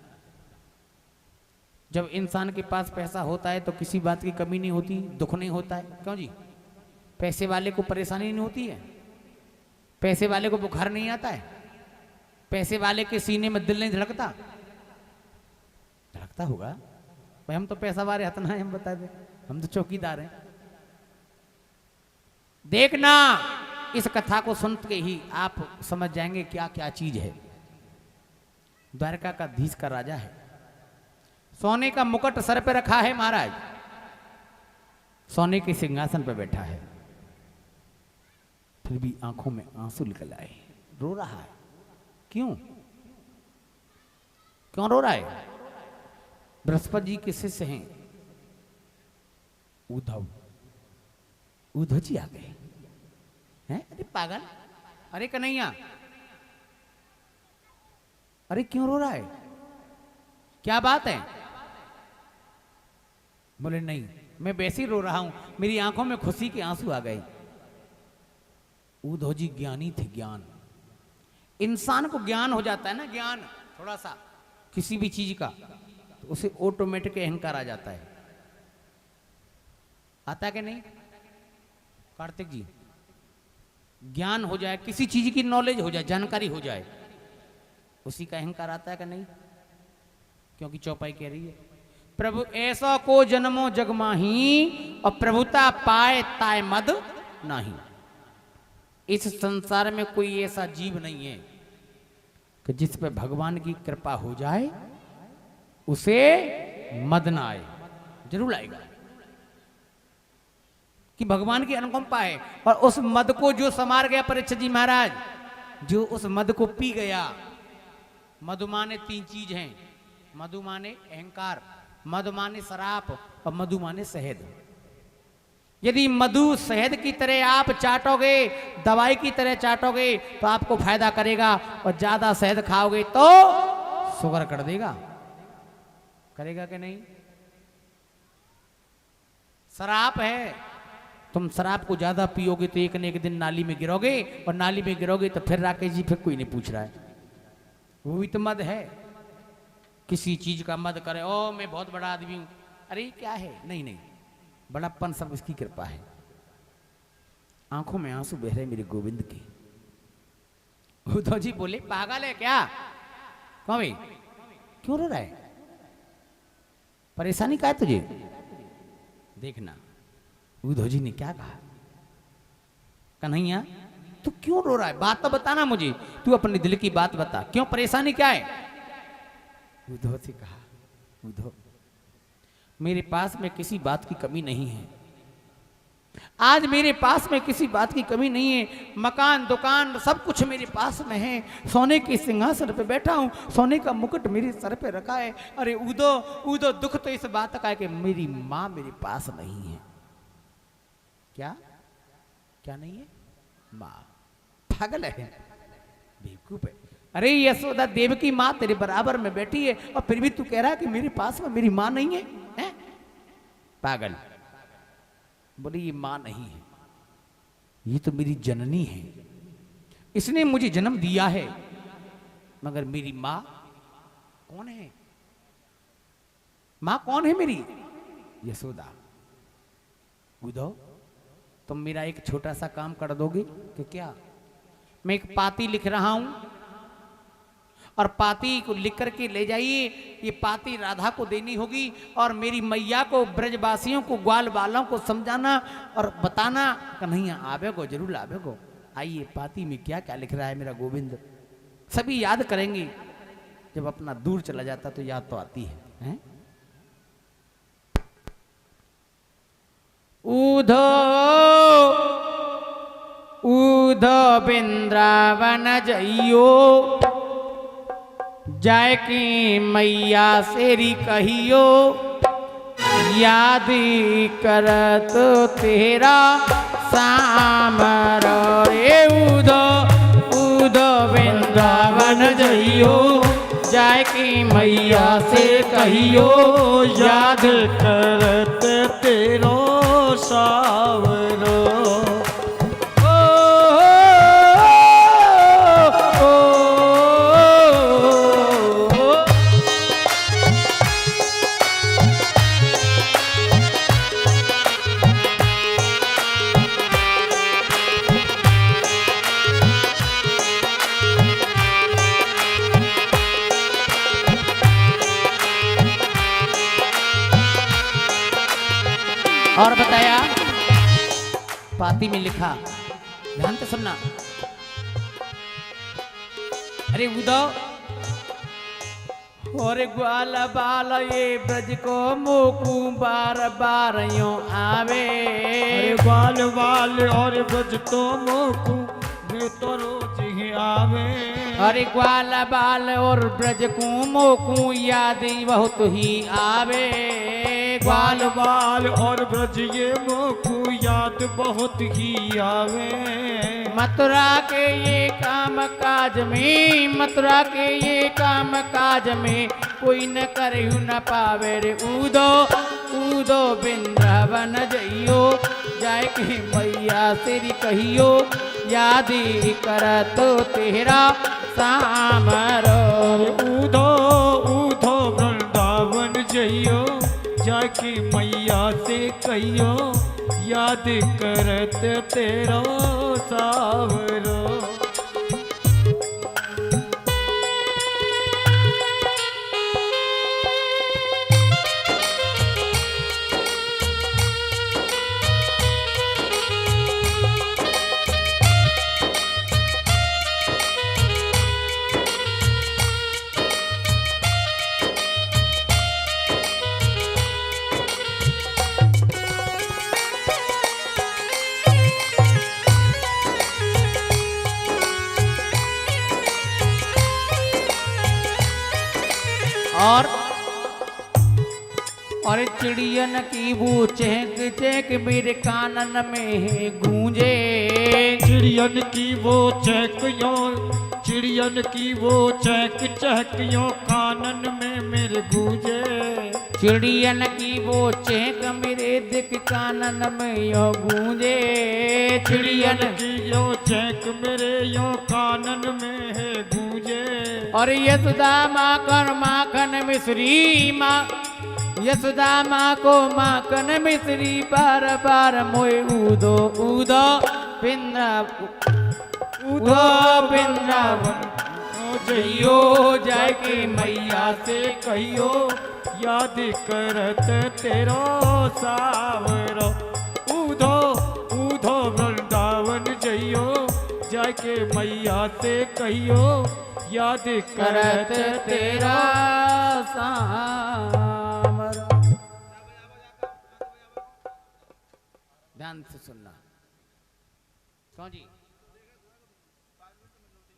जब इंसान के पास पैसा होता है तो किसी बात की कमी नहीं होती, दुख नहीं होता है। क्यों जी? पैसे वाले को परेशानी नहीं होती है, पैसे वाले को बुखार नहीं आता है, पैसे वाले के सीने में दिल नहीं धड़कता। धड़कता होगा भाई, हम तो पैसा वाले हतना है, हम बता दे, हम तो चौकीदार हैं। देखना, इस कथा को सुन के ही आप समझ जाएंगे क्या क्या चीज है। द्वारका का धीश का राजा है, सोने का मुकुट सर पे रखा है महाराज, सोने के सिंहासन पे बैठा है, फिर भी आंखों में आंसू निकल आए, रो रहा है। क्यों क्यों रो रहा है? बृहस्पति जी के शिष्य हैं उद्धव, उद्धव जी आ गए हैं। अरे पागल, अरे कन्हैया, अरे क्यों रो रहा है, क्या बात है? बोले नहीं, मैं वैसे ही रो रहा हूं, मेरी आंखों में खुशी के आंसू आ गए। उद्धव जी ज्ञानी थे, ज्ञान, इंसान को ज्ञान हो जाता है ना, ज्ञान थोड़ा सा किसी भी चीज का, तो उसे ऑटोमेटिक अहंकार आ जाता है। आता कि नहीं कार्तिक जी? ज्ञान हो जाए, किसी चीज की नॉलेज हो जाए, जानकारी हो जाए, उसी का अहंकार आता है कि नहीं? क्योंकि चौपाई कह रही है प्रभु ऐसा को जन्मो जग माही और प्रभुता पाए ताय मद नहीं। इस संसार में कोई ऐसा जीव नहीं है कि जिस पे भगवान की कृपा हो जाए उसे मद ना आए। जरूर आएगा कि भगवान की अनुकंपा है। और उस मद को जो समार गया परीक्षित जी महाराज, जो उस मद को पी गया। मधु माने 3 चीज हैं, मधु माने अहंकार, मधु माने शराब और मधु माने शहद। यदि मधु शहद की तरह आप चाटोगे, दवाई की तरह चाटोगे तो आपको फायदा करेगा, और ज्यादा शहद खाओगे तो शुगर कर देगा। करेगा कि नहीं? शराब है, तुम शराब को ज्यादा पियोगे तो एक न एक दिन नाली में गिरोगे, और नाली में गिरोगे तो फिर राकेश जी फिर कोई नहीं पूछ रहा है। वो भी तो मद है। किसी चीज का मद करे, ओ मैं बहुत बड़ा आदमी हूं, अरे क्या है? नहीं नहीं, बड़ापन सब इसकी कृपा है। आंखों में आंसू बह रहे मेरे गोविंद के। उद्धव जी बोले पागल है क्या? कौन भाई क्यों रो रहा है? परेशानी क्या है तुझे? देखना उद्धव जी ने क्या कहा, कन्हैया तू क्यों रो रहा है? बात तो बताना मुझे, तू अपने दिल की बात बता, क्यों परेशानी क्या है? उद्धव से कहा, उद्धव मेरे पास में किसी बात की कमी नहीं है। आज मेरे पास में किसी बात की कमी नहीं है। मकान दुकान सब कुछ मेरे पास में है। सोने के सिंहासन पे बैठा हूं, सोने का मुकुट मेरे सर पे रखा है। अरे उदो दुख तो इस बात का है कि मेरी माँ मेरे पास नहीं है। क्या क्या नहीं है? माँ। पागल है, बेवकूफ है। अरे यशोदा देव की माँ तेरे बराबर में बैठी है और फिर भी तू कह रहा है कि मेरे पास में मेरी माँ नहीं है, हैं? पागल। बोले ये माँ नहीं है, ये तो मेरी जननी है, इसने मुझे जन्म दिया है, मगर मेरी माँ कौन है? माँ कौन है मेरी? यशोदा। उद्धव तुम मेरा एक छोटा सा काम कर दोगे कि क्या? मैं एक पाती लिख रहा हूं और पाती को लिख करके ले जाइए। ये पाती राधा को देनी होगी और मेरी मैया को, ब्रजवासियों को, ग्वाल वालों को समझाना और बताना। कन्हैया आवेगो, जरूर आवेगो। आइए पाती में क्या क्या लिख रहा है मेरा गोविंद। सभी याद करेंगे, जब अपना दूर चला जाता तो याद तो आती है? उधो वृंदावन जइयो, जाय की मैया सेरी कहियो, याद करत तेरा सामर। रे उधो वृंदावन जइयो, जाय की मैया से कहियो, याद करत तेरो सावरो। और बताया पाती में लिखा, ध्यान से सुनना। अरे उद्धव, और ग्वाल बाल ये ब्रज को मोकू बार बार यूं आवे। अरे ग्वाल बाल और ब्रज तो मोकू तो रोज ही आवे। अरे ग्वाल बाल और ब्रज को मोकू याद बहुत ही आवे। ग्वाल बाल और ब्रज ये मोकू याद बहुत ही आवे। मथुरा के ये काम काज में, मथुरा के ये काम काज में कोई न करहु न पावे। रे उदो वृंदावन जइयो, जाय के मैया तेरी कहियो, याद करत तेरा सामरो। उधो वृंदावन जइयो, जाके मैया से कहियो, याद करत तेरो सावरो। और चिड़ियन की वो चहक चहक मेरे कानन में गूंजे। चिड़ियन की वो चहकियों, चिड़ियन की वो चहक चहकियों कानन में मेरे गूंजे। चिड़ियन की वो चहक मेरे दिख कानन में यो गूंजे। चिड़ियन की यो चहक मेरे यो कानन में है गूंजे। और यशोदा माखन माखन मिश्री माँ, यशोदा माँ को माखन मिश्री बार बार मोए ऊदो ऊदो ऊदो वृंदावन जइयो जाके मैया से कहियो याद करत तेरो सावरो। ऊधो ऊधो वृंदावन जइयो जाके मैया से कहियो याद करत तेरा सावरो। ध्यान से सुनना। कौन जी?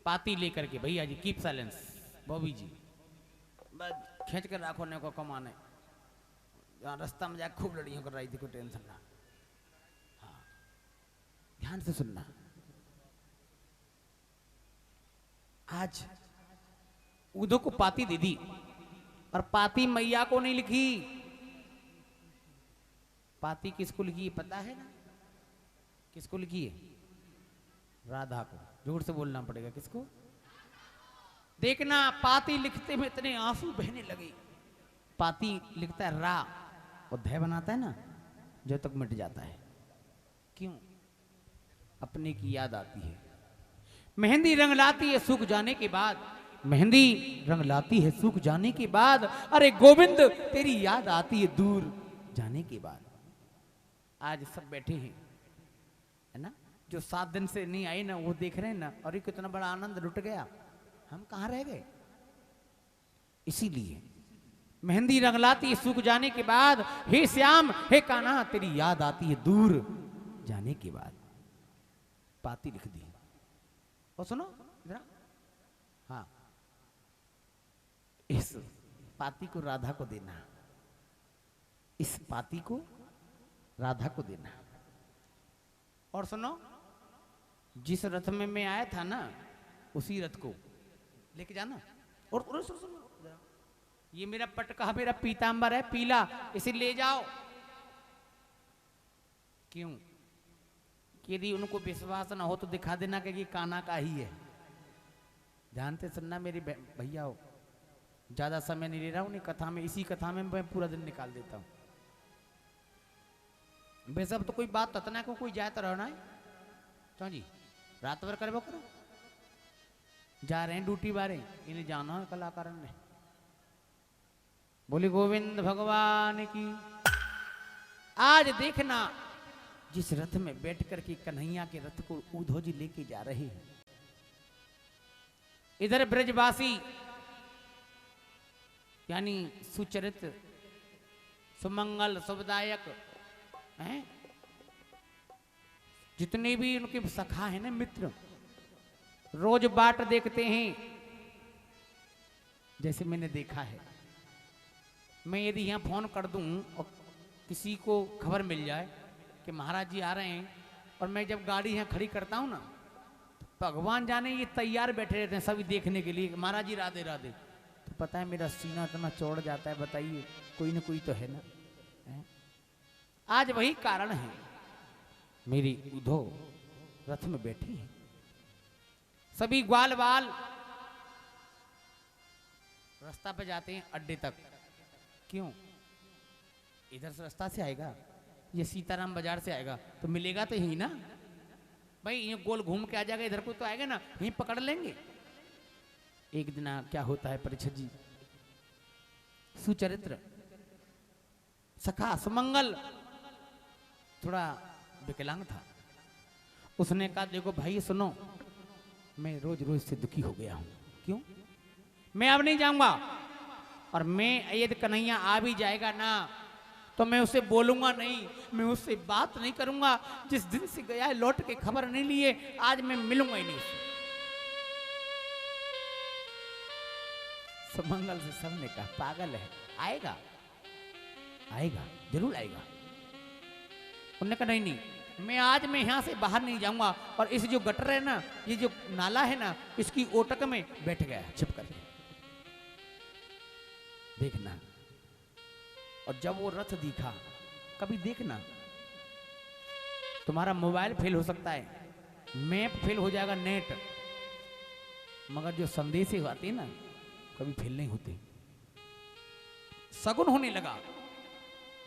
पाती लेकर के भैया जी कीप साइलेंस। बॉबी जी बस खींच कर रखो ने को कमाने। यहाँ रास्ता में जाकर खूब लड़ियों कर रही थी, कोई टेंशन ना। हाँ ध्यान से सुनना। आज उदो को पाती दे दी और पाती मैया को नहीं लिखी। पाती किसको लिखी है पता है ना? किसको लिखी है? राधा को। जोर से बोलना पड़ेगा। किसको? देखना पाती लिखते में इतने आंसू बहने लगे। पाती लिखता है रा और धय बनाता है ना, जो तक मिट जाता है। क्यों? अपने की याद आती है। मेहंदी रंग लाती है सूख जाने के बाद। मेहंदी रंग लाती है सूख जाने के बाद। अरे गोविंद तेरी याद आती है दूर जाने के बाद। आज सब बैठे हैं है ना, जो 7 दिन से नहीं आए ना, वो देख रहे हैं ना, अरे कितना बड़ा आनंद लुट गया, हम कहाँ रह गए। इसीलिए मेहंदी रंग लाती है सूख जाने के बाद। हे श्याम हे कान्हा तेरी याद आती है दूर जाने के बाद। पाती लिख दी। और सुनो जरा, हाँ इस पाती को राधा को देना, इस पाती को राधा को देना। और सुनो, जिस रथ में मैं आया था ना, उसी रथ को लेके जाना। और सुनो, ये मेरा पटका, मेरा पीतांबर है पीला, इसे ले जाओ। क्यों? यदि उनको विश्वास ना हो तो दिखा देना कि ये कान्हा का ही है। ध्यान से सुनना मेरी भैया हो, ज्यादा समय नहीं ले रहा हूं कथा में। इसी कथा में मैं पूरा दिन निकाल देता हूं। वैसे अब तो कोई बात ततना को कोई जाए तो रहना है। क्यों जी? रात भर करबो करो। जा रहे हैं ड्यूटी बारे, इन्हें जाना है कलाकार ने। बोले गोविंद भगवान की। आज देखना जिस रथ में बैठ करके कन्हैया के रथ को उद्धव जी लेके जा रहे हैं, इधर ब्रजवासी यानी सुचरित्र सुमंगल शुभदायक हैं, जितने भी उनके सखा है ना, मित्र, रोज बाट देखते हैं। जैसे मैंने देखा है, मैं यदि यहाँ फोन कर दूं और किसी को खबर मिल जाए कि महाराज जी आ रहे हैं, और मैं जब गाड़ी यहाँ खड़ी करता हूँ ना, तो भगवान जाने ये तैयार बैठे रहते हैं सभी देखने के लिए, महाराज जी राधे राधे। तो पता है मेरा सीना इतना चौड़ जाता है, बताइए कोई ना कोई तो है ना है? आज वही कारण है, मेरी उद्धव रथ में बैठी है, सभी ग्वाल बाल रास्ता पे जाते हैं अड्डे तक। क्यों? इधर से रास्ता से आएगा, ये सीताराम बाजार से आएगा तो मिलेगा तो यही ना भाई, ये गोल घूम के आ जाएगा, इधर को तो आएगा ना, यहीं पकड़ लेंगे। एक दिन क्या होता है, परीक्षित जी सुचरित्र सखा सुमंगल थोड़ा विकलांग था। उसने कहा देखो भाई सुनो, मैं रोज रोज से दुखी हो गया हूं। क्यों? मैं अब नहीं जाऊंगा, और मैं यदि कन्हैया आ भी जाएगा ना तो मैं उसे बोलूंगा नहीं, मैं उससे बात नहीं करूंगा। जिस दिन से गया है लौट के खबर नहीं लिए, आज मैं मिलूंगा ही नहीं। सुमंगल से सबने कहा पागल है, आएगा आएगा, जरूर आएगा। उन्होंने कहा नहीं नहीं, मैं आज मैं यहाँ से बाहर नहीं जाऊंगा, और इस जो गटर है ना, ये जो नाला है ना, इसकी ओटक में बैठ गया छिप करके, देखना। और जब वो रथ दिखा, कभी देखना, तुम्हारा मोबाइल फेल हो सकता है, मैप फेल हो जाएगा, नेट, मगर जो संदेश आते हैं ना, कभी फेल नहीं होते। सगुन होने लगा,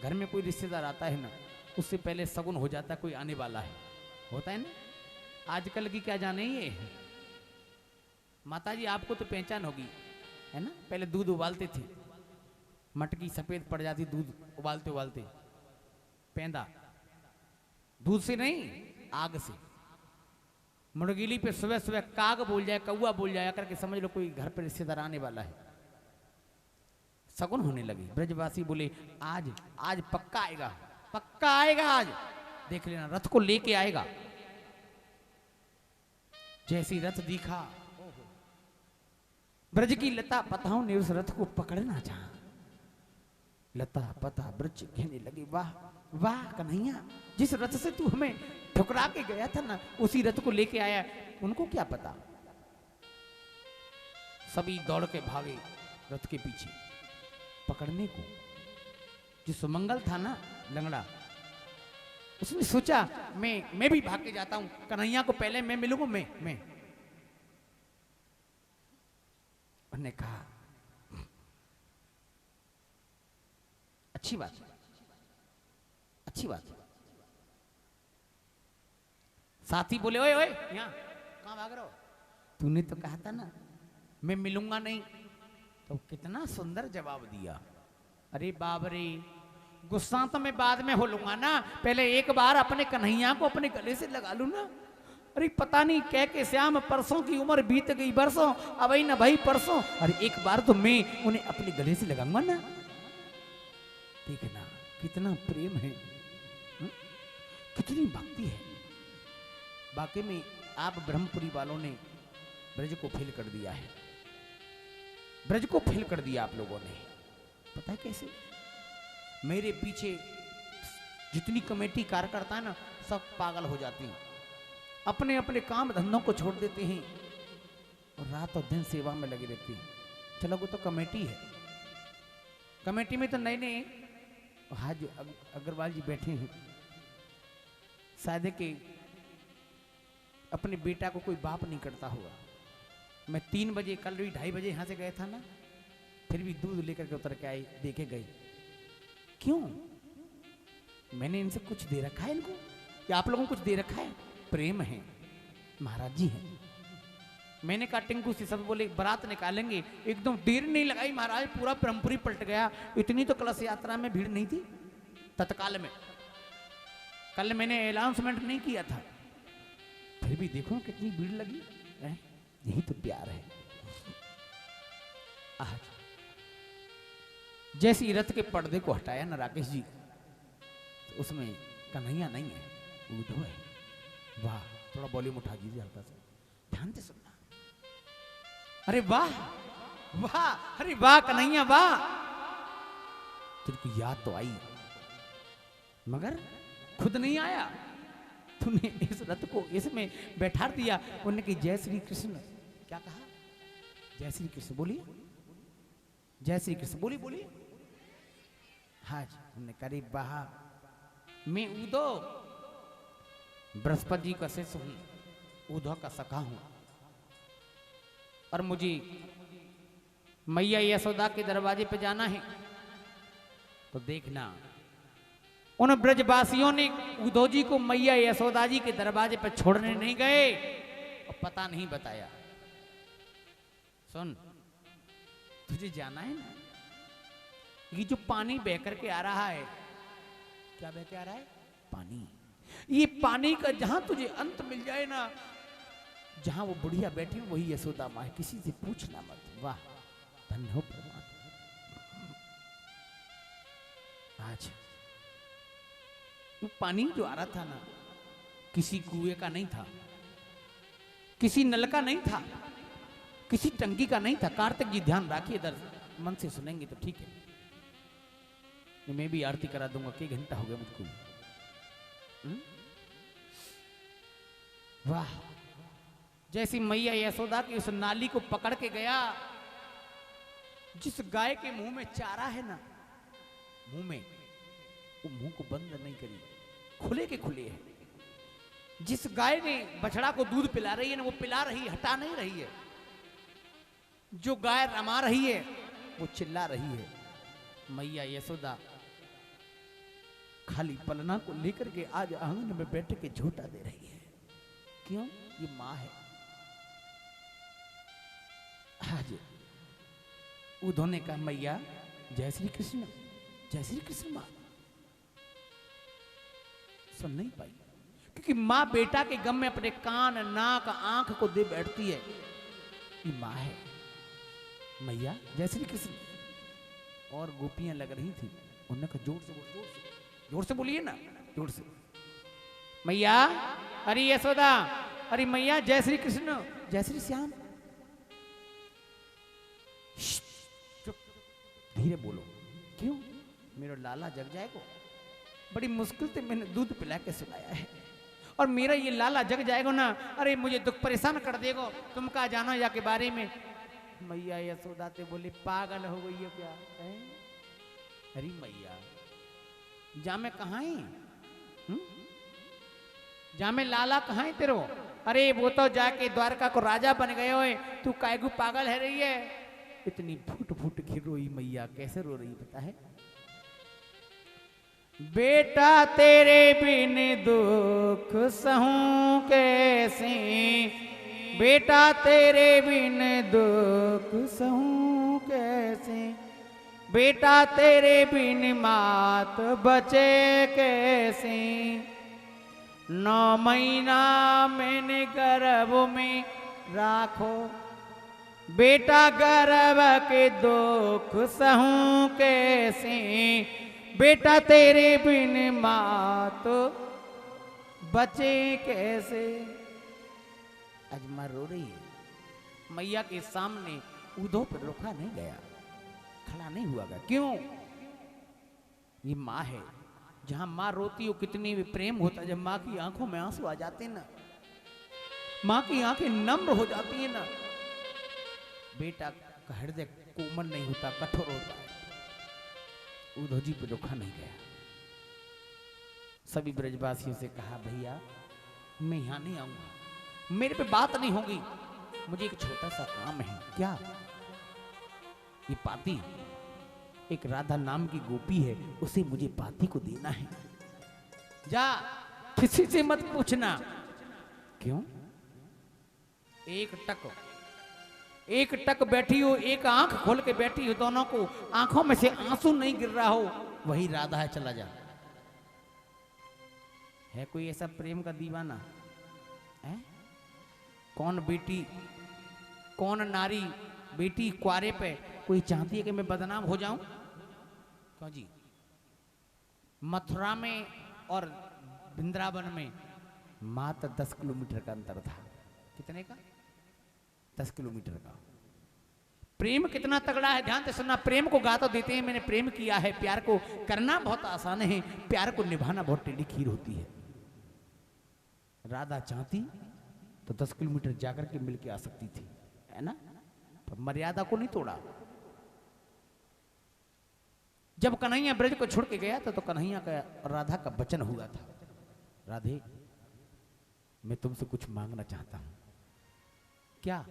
घर में कोई रिश्तेदार आता है ना, उससे पहले सगुन हो जाता है कोई आने वाला है, होता है ना। आजकल की क्या जाने ये माता जी, आपको तो पहचान होगी, है ना। पहले दूध उबालते थे, मटकी सफेद पड़ जाती दूध उबालते उबालते, पेंदा, दूध से नहीं आग से। मुर्गीली पे सुबह सुबह काग बोल जाए, कौआ बोल जाए, करके समझ लो कोई घर पर रिश्तेदार आने वाला है। सगुन होने लगी। ब्रजवासी बोले आज आज पक्का आएगा, पक्का आएगा, आज देख लेना, रथ को लेके आएगा। जैसी रथ दिखा, ब्रज की लता पताओं ने उस रथ को पकड़ना चाहा, लता पता ब्रज कहने लगे, वाह वाह कन्हैया, जिस रथ से तू हमें ठुकरा के गया था ना, उसी रथ को लेके आया। उनको क्या पता, सभी दौड़ के भागे रथ के पीछे पकड़ने को। जो सुमंगल था ना लंगड़ा, उसने सोचा मैं भी भाग के जाता हूं, कन्हैया को पहले मैं मिलूंगा, मैं उन्होंने कहा अच्छी बात है, अच्छी बात है। साथी बोले ओए ओए, यहाँ कहाँ भाग रहे हो, तूने तो कहा था ना मैं मिलूंगा नहीं। तो कितना सुंदर जवाब दिया, अरे बाप रे, गुस्सा तो मैं बाद में हो लूंगा ना, पहले एक बार अपने कन्हैया को अपने गले से लगा लूं ना। अरे पता नहीं कह के श्याम परसों की उम्र बीत गई बरसों, अब ही ना भाई परसों, अरे एक बार तो मैं उन्हें अपने गले से लगाऊंगा ना। देखना कितना प्रेम है, कितनी भक्ति है। बाकी में आप ब्रह्मपुरी वालों ने ब्रज को फेल कर दिया है, ब्रज को फेल कर दिया आप लोगों ने। पता है कैसे, मेरे पीछे जितनी कमेटी कार्यकर्ता है ना, सब पागल हो जाती हैं, अपने अपने काम धंधों को छोड़ देते हैं और रात और दिन सेवा में लगे रहते हैं। चलो वो तो कमेटी है, कमेटी में तो नए नए हाज अग्रवाल जी बैठे हैं, शायद कि अपने बेटा को कोई बाप नहीं करता होगा। मैं 3 बजे, कल भी 2:30 बजे यहाँ से गए था ना, फिर भी दूध लेकर के उतर के आए, देखे गए। क्यों, मैंने इनसे कुछ दे रखा है इनको, या आप लोगों को कुछ दे रखा है? प्रेम है, महाराज जी हैं। मैंने कहा टिंकू से, सब बोले बारात निकालेंगे, एकदम देर नहीं लगाई महाराज, पूरा ब्रह्मपुरी पलट गया। इतनी तो कलश यात्रा में भीड़ नहीं थी तत्काल में, कल मैंने अनाउंसमेंट नहीं किया था, फिर भी देखो कितनी भीड़ लगी है। यही तो प्यार है। आज जैसी रथ के पर्दे को हटाया ना राकेश जी, तो उसमें कन्हैया नहीं है, उद्धव है। वाह, थोड़ा वॉल्यूम उठा दीजिए हल्का सा, ध्यान से सुनना। अरे वाह वाह, अरे वाह कन्हैया वाह, तुझको याद तो आई मगर खुद नहीं आया, तूने इस रथ को इसमें बैठा दिया। उन्होंने कहा जय श्री कृष्ण। क्या कहा? जय श्री कृष्ण बोलिए, जय श्री कृष्ण बोलिए, बोलिए। हाँ जी, उन्होंने कहा वाह, मैं उद्धव बृहस्पति जी का शिष्य हूं, उद्धव का सखा हूं, और मुझे मैया यशोदा के दरवाजे पे जाना है। तो देखना, उन ब्रजवासियों ने उद्धव जी को मैया यशोदा जी के दरवाजे पे छोड़ने नहीं गए और पता नहीं बताया। सुन, तुझे जाना है ना, ये जो पानी बह करके आ रहा है, क्या बह के आ रहा है? पानी। ये पानी का जहां तुझे अंत मिल जाए ना, जहां वो बुढ़िया बैठी वही यशोदा माँ है, किसी से पूछना मत। वाह, धन्य हो परमात्मा। आज वो पानी जो आ रहा था ना, किसी कुएं का नहीं था, किसी नल का नहीं था, किसी टंकी का नहीं था। कार्तिक जी ध्यान रखिए, इधर मन से सुनेंगे तो ठीक है। मैं भी आरती करा दूंगा, कई घंटा हो गया मुझको। वाह, जैसी मैया यशोदा की उस नाली को पकड़ के गया, जिस गाय के मुंह में चारा है ना, मुंह में, वो मुंह को बंद नहीं करी, खुले के खुले है। जिस गाय ने बछड़ा को दूध पिला रही है ना, वो पिला रही है, हटा नहीं रही है। जो गाय रमा रही है वो चिल्ला रही है। मैया यशोदा खाली पलना को लेकर के आज आंगन में बैठ के झूठा दे रही है। क्यों? ये मां है। आज उद्धव ने कहा, मैया जय श्री कृष्ण, जय श्री कृष्ण। मां सुन नहीं पाई, क्योंकि मां बेटा के गम में अपने कान, नाक, आंख को दे बैठती है। ये मां है। मैया जय श्री कृष्ण। और गोपियां लग रही थी, उन्होंने कहा जोर से बोल, जोर से बोलिए ना, जोर से। मैया, अरे यशोदा, अरे मैया जय श्री कृष्ण, जय श्री श्याम। चुप, धीरे बोलो। क्यों? मेरा लाला जग जाएगा। बड़ी मुश्किल से मैंने दूध पिला के सुलाया है, और मेरा ये लाला जग जाएगा ना, अरे मुझे दुख परेशान कर देगा। तुम कहा जानो या के बारे में। मैया यशोदा ते बोली, पागल हो गई है क्या है? अरे मैया, जा मैं कहाँ है? जा मैं लाला कहाँ है तेरो? अरे वो तो जाके द्वारका को राजा बन गए हो, तू कायगू पागल है रही है। इतनी फूट फूट के रोई मैया। कैसे रो रही पता है? बेटा तेरे बिन दुख सहूं कैसे, बेटा तेरे बिन दुख सहूं कैसे, बेटा तेरे बिन मात बचे कैसे। 9 महीना मैंने गर्भ में राखो, बेटा गर्भ के दुख सहूं कैसे, बेटा तेरे बिन मात बचे कैसे। आज मां रो रही है। मैया के सामने उद्धव पर रुका नहीं गया, खड़ा नहीं हुआ गया। क्यों? ये मां है। जहां मां रोती हो कितनी भी प्रेम होता, जब मां की आंखों में आंसू आ जाते हैं ना, मां की आंखें नम्र हो जाती है ना, बेटा का हृदय कोमल नहीं होता, कठोर होता है। उद्धव जी पे रुका नहीं गया। सभी ब्रजवासियों से कहा, भैया मैं यहां नहीं आऊंगा, मेरे पे बात नहीं होगी, मुझे एक छोटा सा काम है। क्या? ये पाती, एक राधा नाम की गोपी है, उसे मुझे पाती को देना है। जा, किसी से मत पूछना। क्यों? एक टक बैठी हो, एक आंख खोल के बैठी हो, दोनों को आंखों में से आंसू नहीं गिर रहा हो, वही राधा है। चला जा। है कोई ऐसा प्रेम का दीवाना है? कौन बेटी, कौन नारी, बेटी क्वारे पे कोई चाहती है कि मैं बदनाम हो जाऊं? क्यों जी? मथुरा में और वृंदावन में मात्र 10 किलोमीटर का अंतर था। कितने का? 10 किलोमीटर का। प्रेम कितना तगड़ा है, ध्यान से सुनना। प्रेम को गा तो देते हैं, मैंने प्रेम किया है। प्यार को करना बहुत आसान है, प्यार को निभाना बहुत टेढ़ी खीर होती है। राधा चाहती तो 10 किलोमीटर जाकर के मिल के आ सकती थी, है ना? पर मर्यादा को नहीं तोड़ा। जब कन्हैया ब्रज को छोड़ के गया था, तो कन्हैया का राधा का वचन हुआ था, राधे मैं तुमसे कुछ मांगना चाहता हूं। क्या?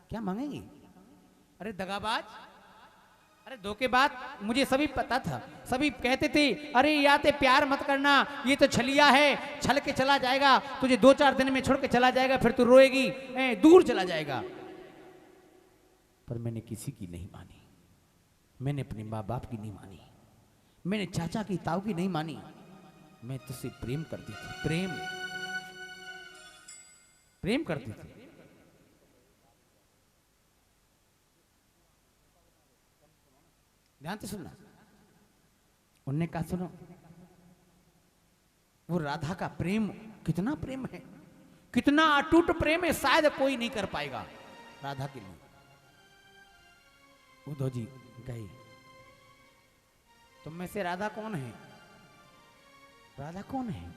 क्या मांगेंगी? अरे दगाबाज, अरे धोखेबाज, मुझे सभी पता था। सभी कहते थे, अरे या ते प्यार मत करना, ये तो छलिया है, छल के चला जाएगा, तुझे 2-4 दिन में छोड़ के चला जाएगा, फिर तू रोएगी, दूर चला जाएगा। पर मैंने किसी की नहीं मानी, मैंने अपने माँ बाप की नहीं मानी, मैंने चाचा की, ताऊ की नहीं मानी। मैं तुझसे प्रेम करती थी, प्रेम करती थी। ध्यान से सुनना। उनने कहा, सुनो, वो राधा का प्रेम कितना प्रेम है, कितना अटूट प्रेम है, शायद कोई नहीं कर पाएगा राधा के लिए। उद्धव जी गए, तुम में से राधा कौन है? राधा कौन है?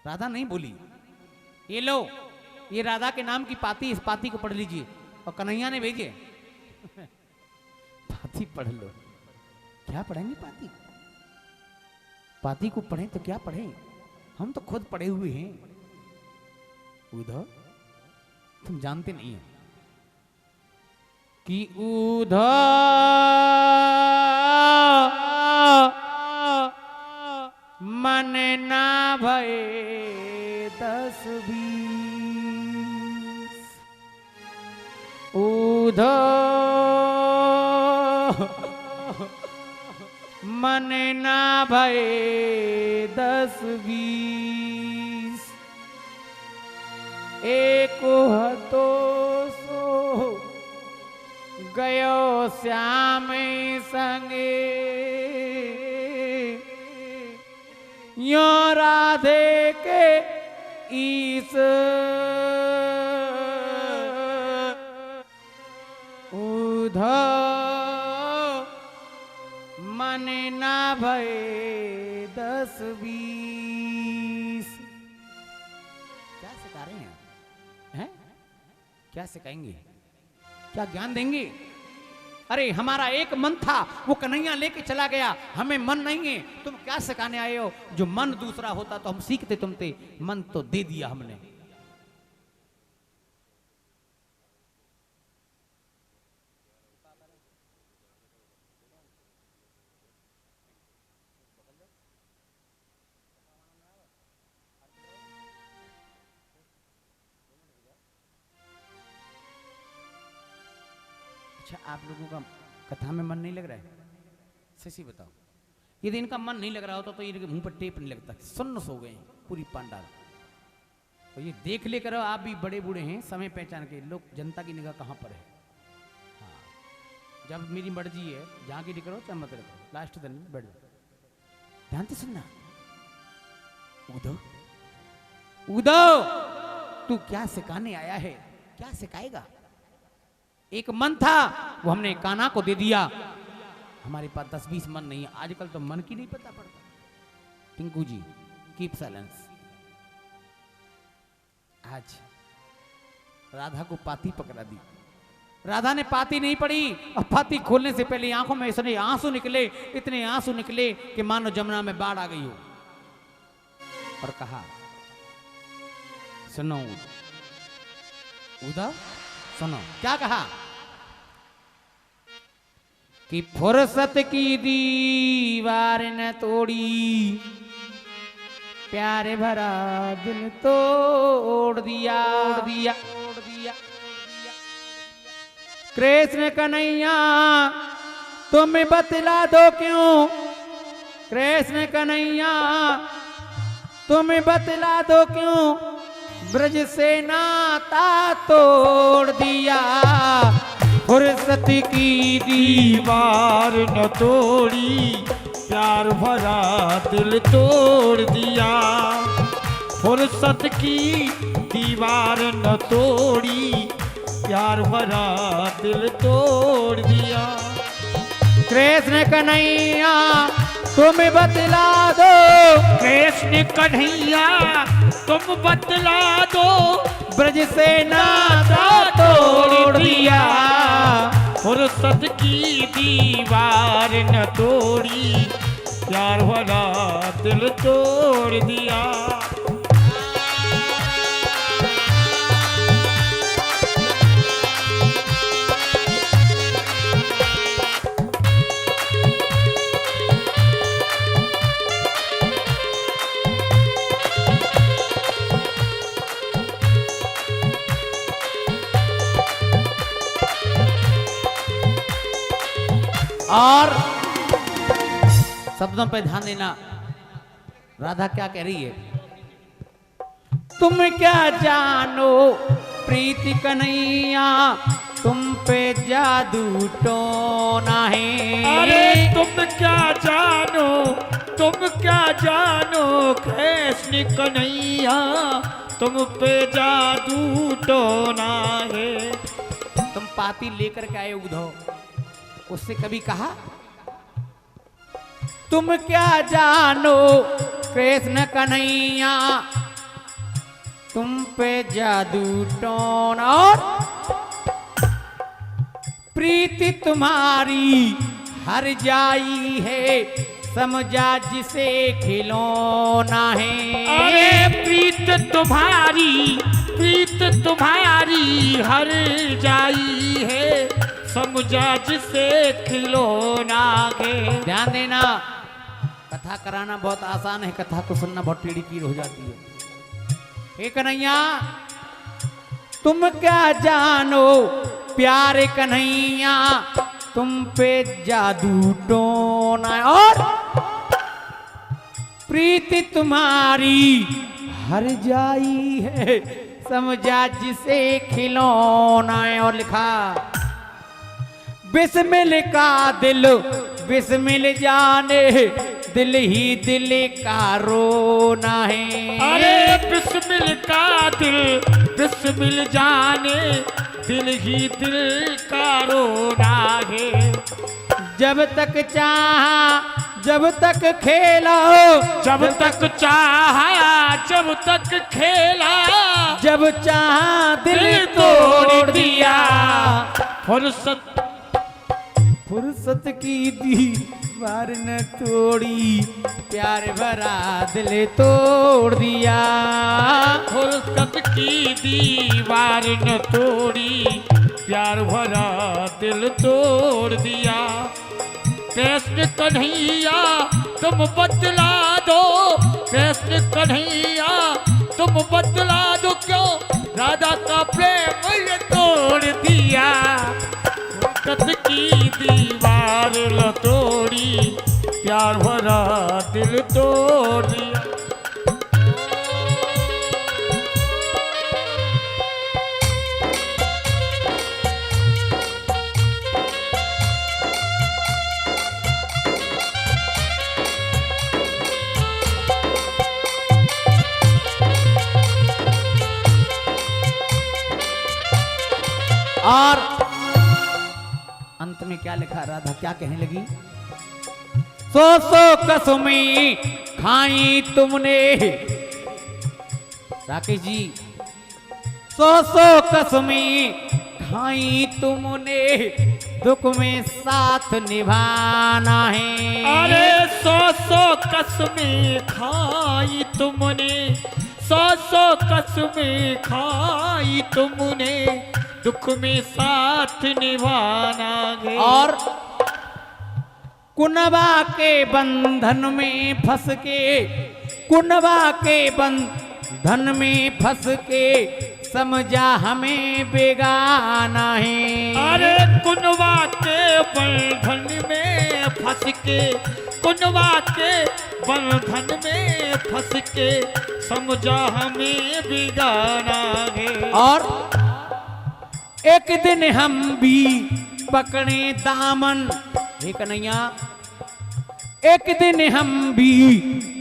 राधा नहीं बोली। ये लो, ये राधा के नाम की पाती, इस पाती को पढ़ लीजिए। और कन्हैया ने भेजे पाती पढ़ लो। क्या पढ़ेंगे पाती? पाती को पढ़ें तो क्या पढ़ें? हम तो खुद पढ़े हुए हैं। उधर तुम जानते नहीं हो कि उधर मन ना भये 10-20 उधर मन ना भये 10-20 एक हतो सो गयो श्याम संगे यो राधे के ईस उधर मन ना भये 10-20। क्या सिखा रहे हैं? हैं? क्या सिखाएंगे? क्या ज्ञान देंगे? अरे हमारा एक मन था, वो कन्हैया लेके चला गया, हमें मन नहीं है। तुम क्या सिखाने आए हो? जो मन दूसरा होता तो हम सीखते तुमसे। मन तो दे दिया हमने। अच्छा, आप लोगों का कथा में मन नहीं लग रहा है? सही बताओ। यदि इनका मन नहीं लग रहा होता तो इनके मुंह पर टेप नहीं लगता। सुन्न सो गए पूरी पांडाल। तो ये देख ले करो, आप भी बड़े बूढ़े हैं, समय पहचान के लोग। जनता की निगाह कहाँ पर है? हाँ, जब मेरी मर्जी है, जहाँ की करो चाहे मत रखो, लास्ट दिन में बैठ जाओ। ध्यान से सुनना। उदो उदो, तू क्या सिखाने आया है? क्या सिखाएगा? एक मन था, वो हमने कान्हा को दे दिया। हमारे पास 10-20 मन नहीं है। आजकल तो मन की नहीं पता पड़ता। टिंकू जी, कीप साइलेंस। आज राधा को पाती पकड़ा दी। राधा ने पाती नहीं पड़ी, और पाती खोलने से पहले आंखों में इसने आंसू निकले, इतने आंसू निकले कि मानो जमुना में बाढ़ आ गई हो। और कहा, सुनो उदा, सुनो। क्या कहा? कि फुर्सत की दीवार न तोड़ी, प्यारे भरा दिल तोड़ दिया। कृष्ण कन्हैया तुम्हें बतला दो क्यों? कृष्ण कन्हैया तुम्हें बतला दो क्यों? ब्रज से नाता तोड़ दिया। फुर्सत की दीवार न तोड़ी, प्यार भरा दिल तोड़ दिया। फुर्सत की दीवार न तोड़ी, प्यार भरा दिल तोड़ दिया। कृष्ण कन्हैया तुम्हें बतला दो, कृष्ण कन्हैया तुम बतला दो, ब्रज से नाता तोड़ दिया। फुर्सत की दीवार न तोड़ी, प्यार भरा दिल तोड़ दिया। और शब्दों पे ध्यान देना। राधा क्या कह रही है? तुम क्या जानो प्रीति कन्हैया, तुम पे जादू टोना है। अरे तुम क्या जानो, तुम क्या जानो कृष्ण कन्हैया, तुम पे जादू टोना है। तुम पाती लेकर के आए उद्धव, उससे कभी कहा तुम क्या जानो कृष्ण कन्हैया, तुम पे जादू टोन और प्रीति तुम्हारी हर जाई है, समझा जिसे खिलौना है। अरे प्रीत तुम्हारी हर जाई है, समझा जिसे खिलौना है। ध्यान देना, कथा कराना बहुत आसान है, कथा को सुनना बहुत टेढ़ी कीर हो जाती है। हे कन्हैया तुम क्या जानो प्यारे कन्हैया, तुम पे जादू टोना और प्रीति तुम्हारी हर जाई है, समझा जिसे खिलौना है। और लिखा बिस्मिल का दिल बिस्मिल जाने, दिल ही दिल का रोना है। अरे बिस्मिल का दिल बिस्मिल जाने, दिल ही दिल का रोना है। जब तक चाहा जब तक खेला, जब तक चाहा जब तक खेला, जब चाहा दिल तोड़ दिया। फुर्सत की दीवार न तोड़ी, प्यार भरा दिल तोड़ दिया। फुर्सत की दीवार न तोड़ी, प्यार भरा दिल तोड़ दिया। कृष्ण कन्हैया तुम बदला दो, कृष्ण कन्हैया तुम बदला दो, क्यों राधा का प्रेम ये तोड़ दिया। फुर्सत की दीवार न तोड़ी, प्यार भरा दिल तोड़ दिया। और अंत में क्या लिखा, राधा क्या कहने लगी? सो कसमें खाई तुमने, राकेश जी, सो कसमें खाई तुमने, दुख में साथ निभाना है। अरे सौ कसमें खाई तुमने, सौ कसमें खाई तुमने, दुख में साथ निभाना है। और कुनबा के बंधन में फंस के, कुनबा के बंधन में फंस के, समझा हमें बेगाना है। अरे कुनबा के बंधन में फंस के, कुनबा के बंधन में फंस के, समझा हमें बेगाना है। और एक दिन हम भी पकड़े दामन, हे कन्हैया एक दिन हम भी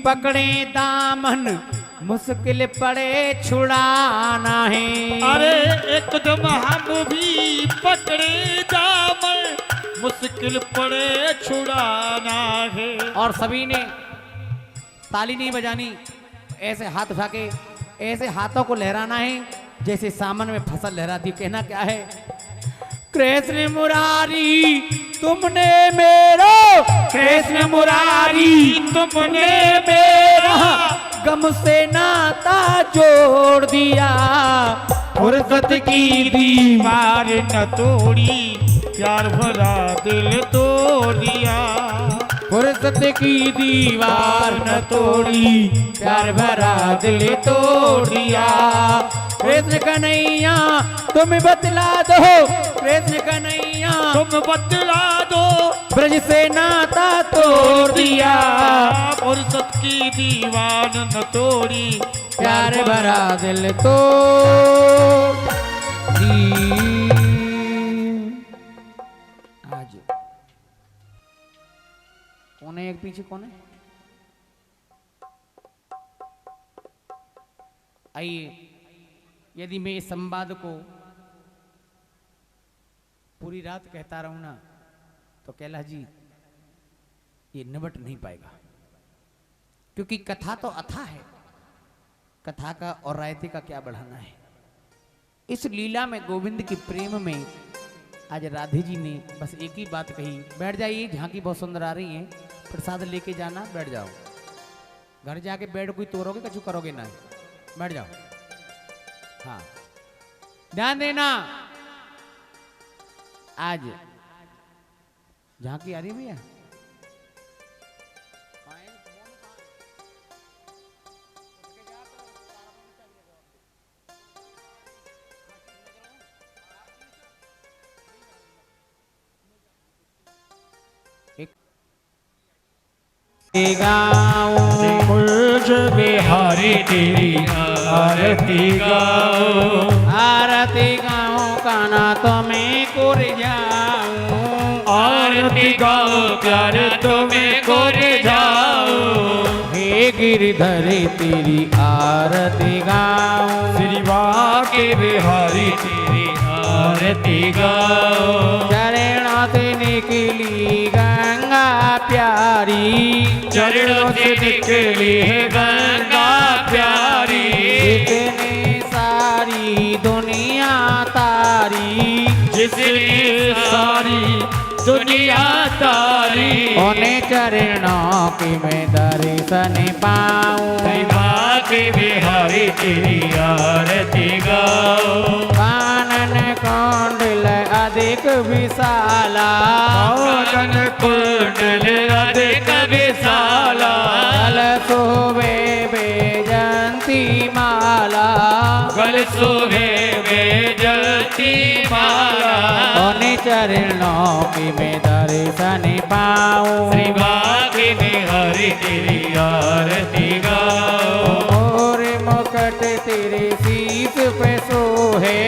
पकड़े दामन, मुश्किल पड़े छुड़ाना है। अरे एकदम हम भी पकड़े दामन, मुश्किल पड़े छुड़ाना है। और सभी ने ताली नहीं बजानी, ऐसे हाथ उठा के ऐसे हाथों को लहराना है जैसे सामन में फसल लहराती। कहना क्या है? कृष्ण मुरारी तुमने मेरो, कृष्ण मुरारी तुमने मेरा, गम से नाता जोड़ दिया। फुर्सत की दीवार न तोड़ी, प्यार भरा दिल तोड़ दिया। फुर्सत की दीवार न तोड़ी, प्यार भरा दिल तोड़ दिया। कृष्ण कन्हैया तुम बतला दो, कृष्ण कन्हैया तुम बतला दो, ब्रज से नाता तोड़ दिया। फुर्सत की दीवार न तोड़ी, प्यार भरा दिल तोड़ दिया। आज कौन है एक पीछे, कौन है? आइए, यदि मैं इस संवाद को पूरी रात कहता रहूं ना तो कैलाश जी ये निबट नहीं पाएगा, क्योंकि कथा तो अथा है, कथा का और रायते का क्या बढ़ाना है। इस लीला में गोविंद के प्रेम में आज राधे जी ने बस एक ही बात कही, बैठ जाइए, झांकी बहुत सुंदर आ रही है, प्रसाद लेके जाना, बैठ जाओ। घर जाके बेड कोई तोड़ोगे कछु करोगे ना, बैठ जाओ। हाँ, ध्यान देना, आज झांकी आ रही भैया, गाऊं मुझ बिहारी तेरी आरती गाओ, आरती गाऊं काना तुम्हें कुर जाऊं, आरती गाओ प्यारे तुम्हें कोर जाओ, हे गिरधर तेरी आरती गाऊं, श्री बाके बिहारी तेरी आरती गाओ, चरणों से निकली गंगा प्यारी, चरणों से निकली है गंगा प्यारी, जितने सारी दुनिया तारी, जिसने सारी दुनिया तारी, उन्हें चरणों की मैं दर्शन पाऊं, श्री बाके बिहारी तेरी आरती गाओ, कानन कुंडल अधिक विशाला, कानन कुंडल अधिक विशाला, गल शोभे बेजंती माला, गल शोभे बेजती माला, उन्हें चरणों की मैं दर्शन पाऊं, श्री बाके बिहारी तेरी आरती गाओ, मोर मुकुट तेरे शीश पे सोहे,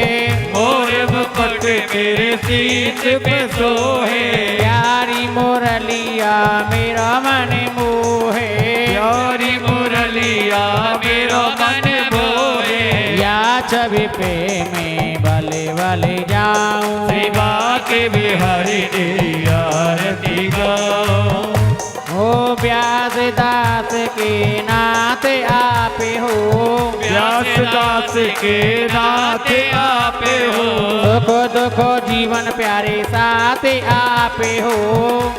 मोर मुकुट तेरे शीश पे सोहे, प्यारी मुरलिया मेरा मन मोहे, प्यारी मुरलिया मेरो मन मोहे, या छवि पे मैं भले भले जाऊं, श्री बाके बिहारी तेरी आरती गाओ, ओ व्यास दास के नाथ आपे हो, व्यास दास के नाथ आपे हो, सुख दुख जीवन प्यारे साथ आपे हो,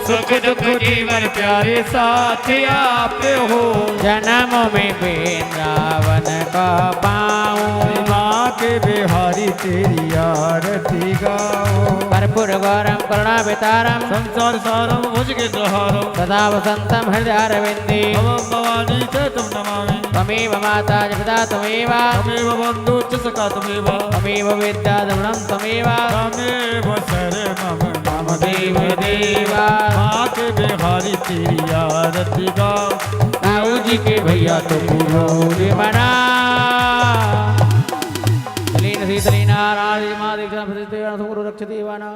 सुख दुख जीवन प्यारे साथ आपे हो, जन्म में वृंदावन का पाऊं, बाके बिहारी तेरी आरती गाओ, कर्पूर गौरम करुणा वितारम, संसार सारम भुजगे सहारम, सदा वसंतम हृदय अरविंदे, भवं भवानी च तुम नमामि, त्वमेव माता जगदा त्वमेव, तमेव बन्धु च सखा तमेव, त्वमेव विद्या द्रविणं त्वमेव, तमेव शरणं मम देव देवा। बाके बिहारी तेरी आरती गाओ, ताऊ जी के भैया तो पूरो मना, लीन शीतली नारायण माँ दीक्षा रक्ष देवाना।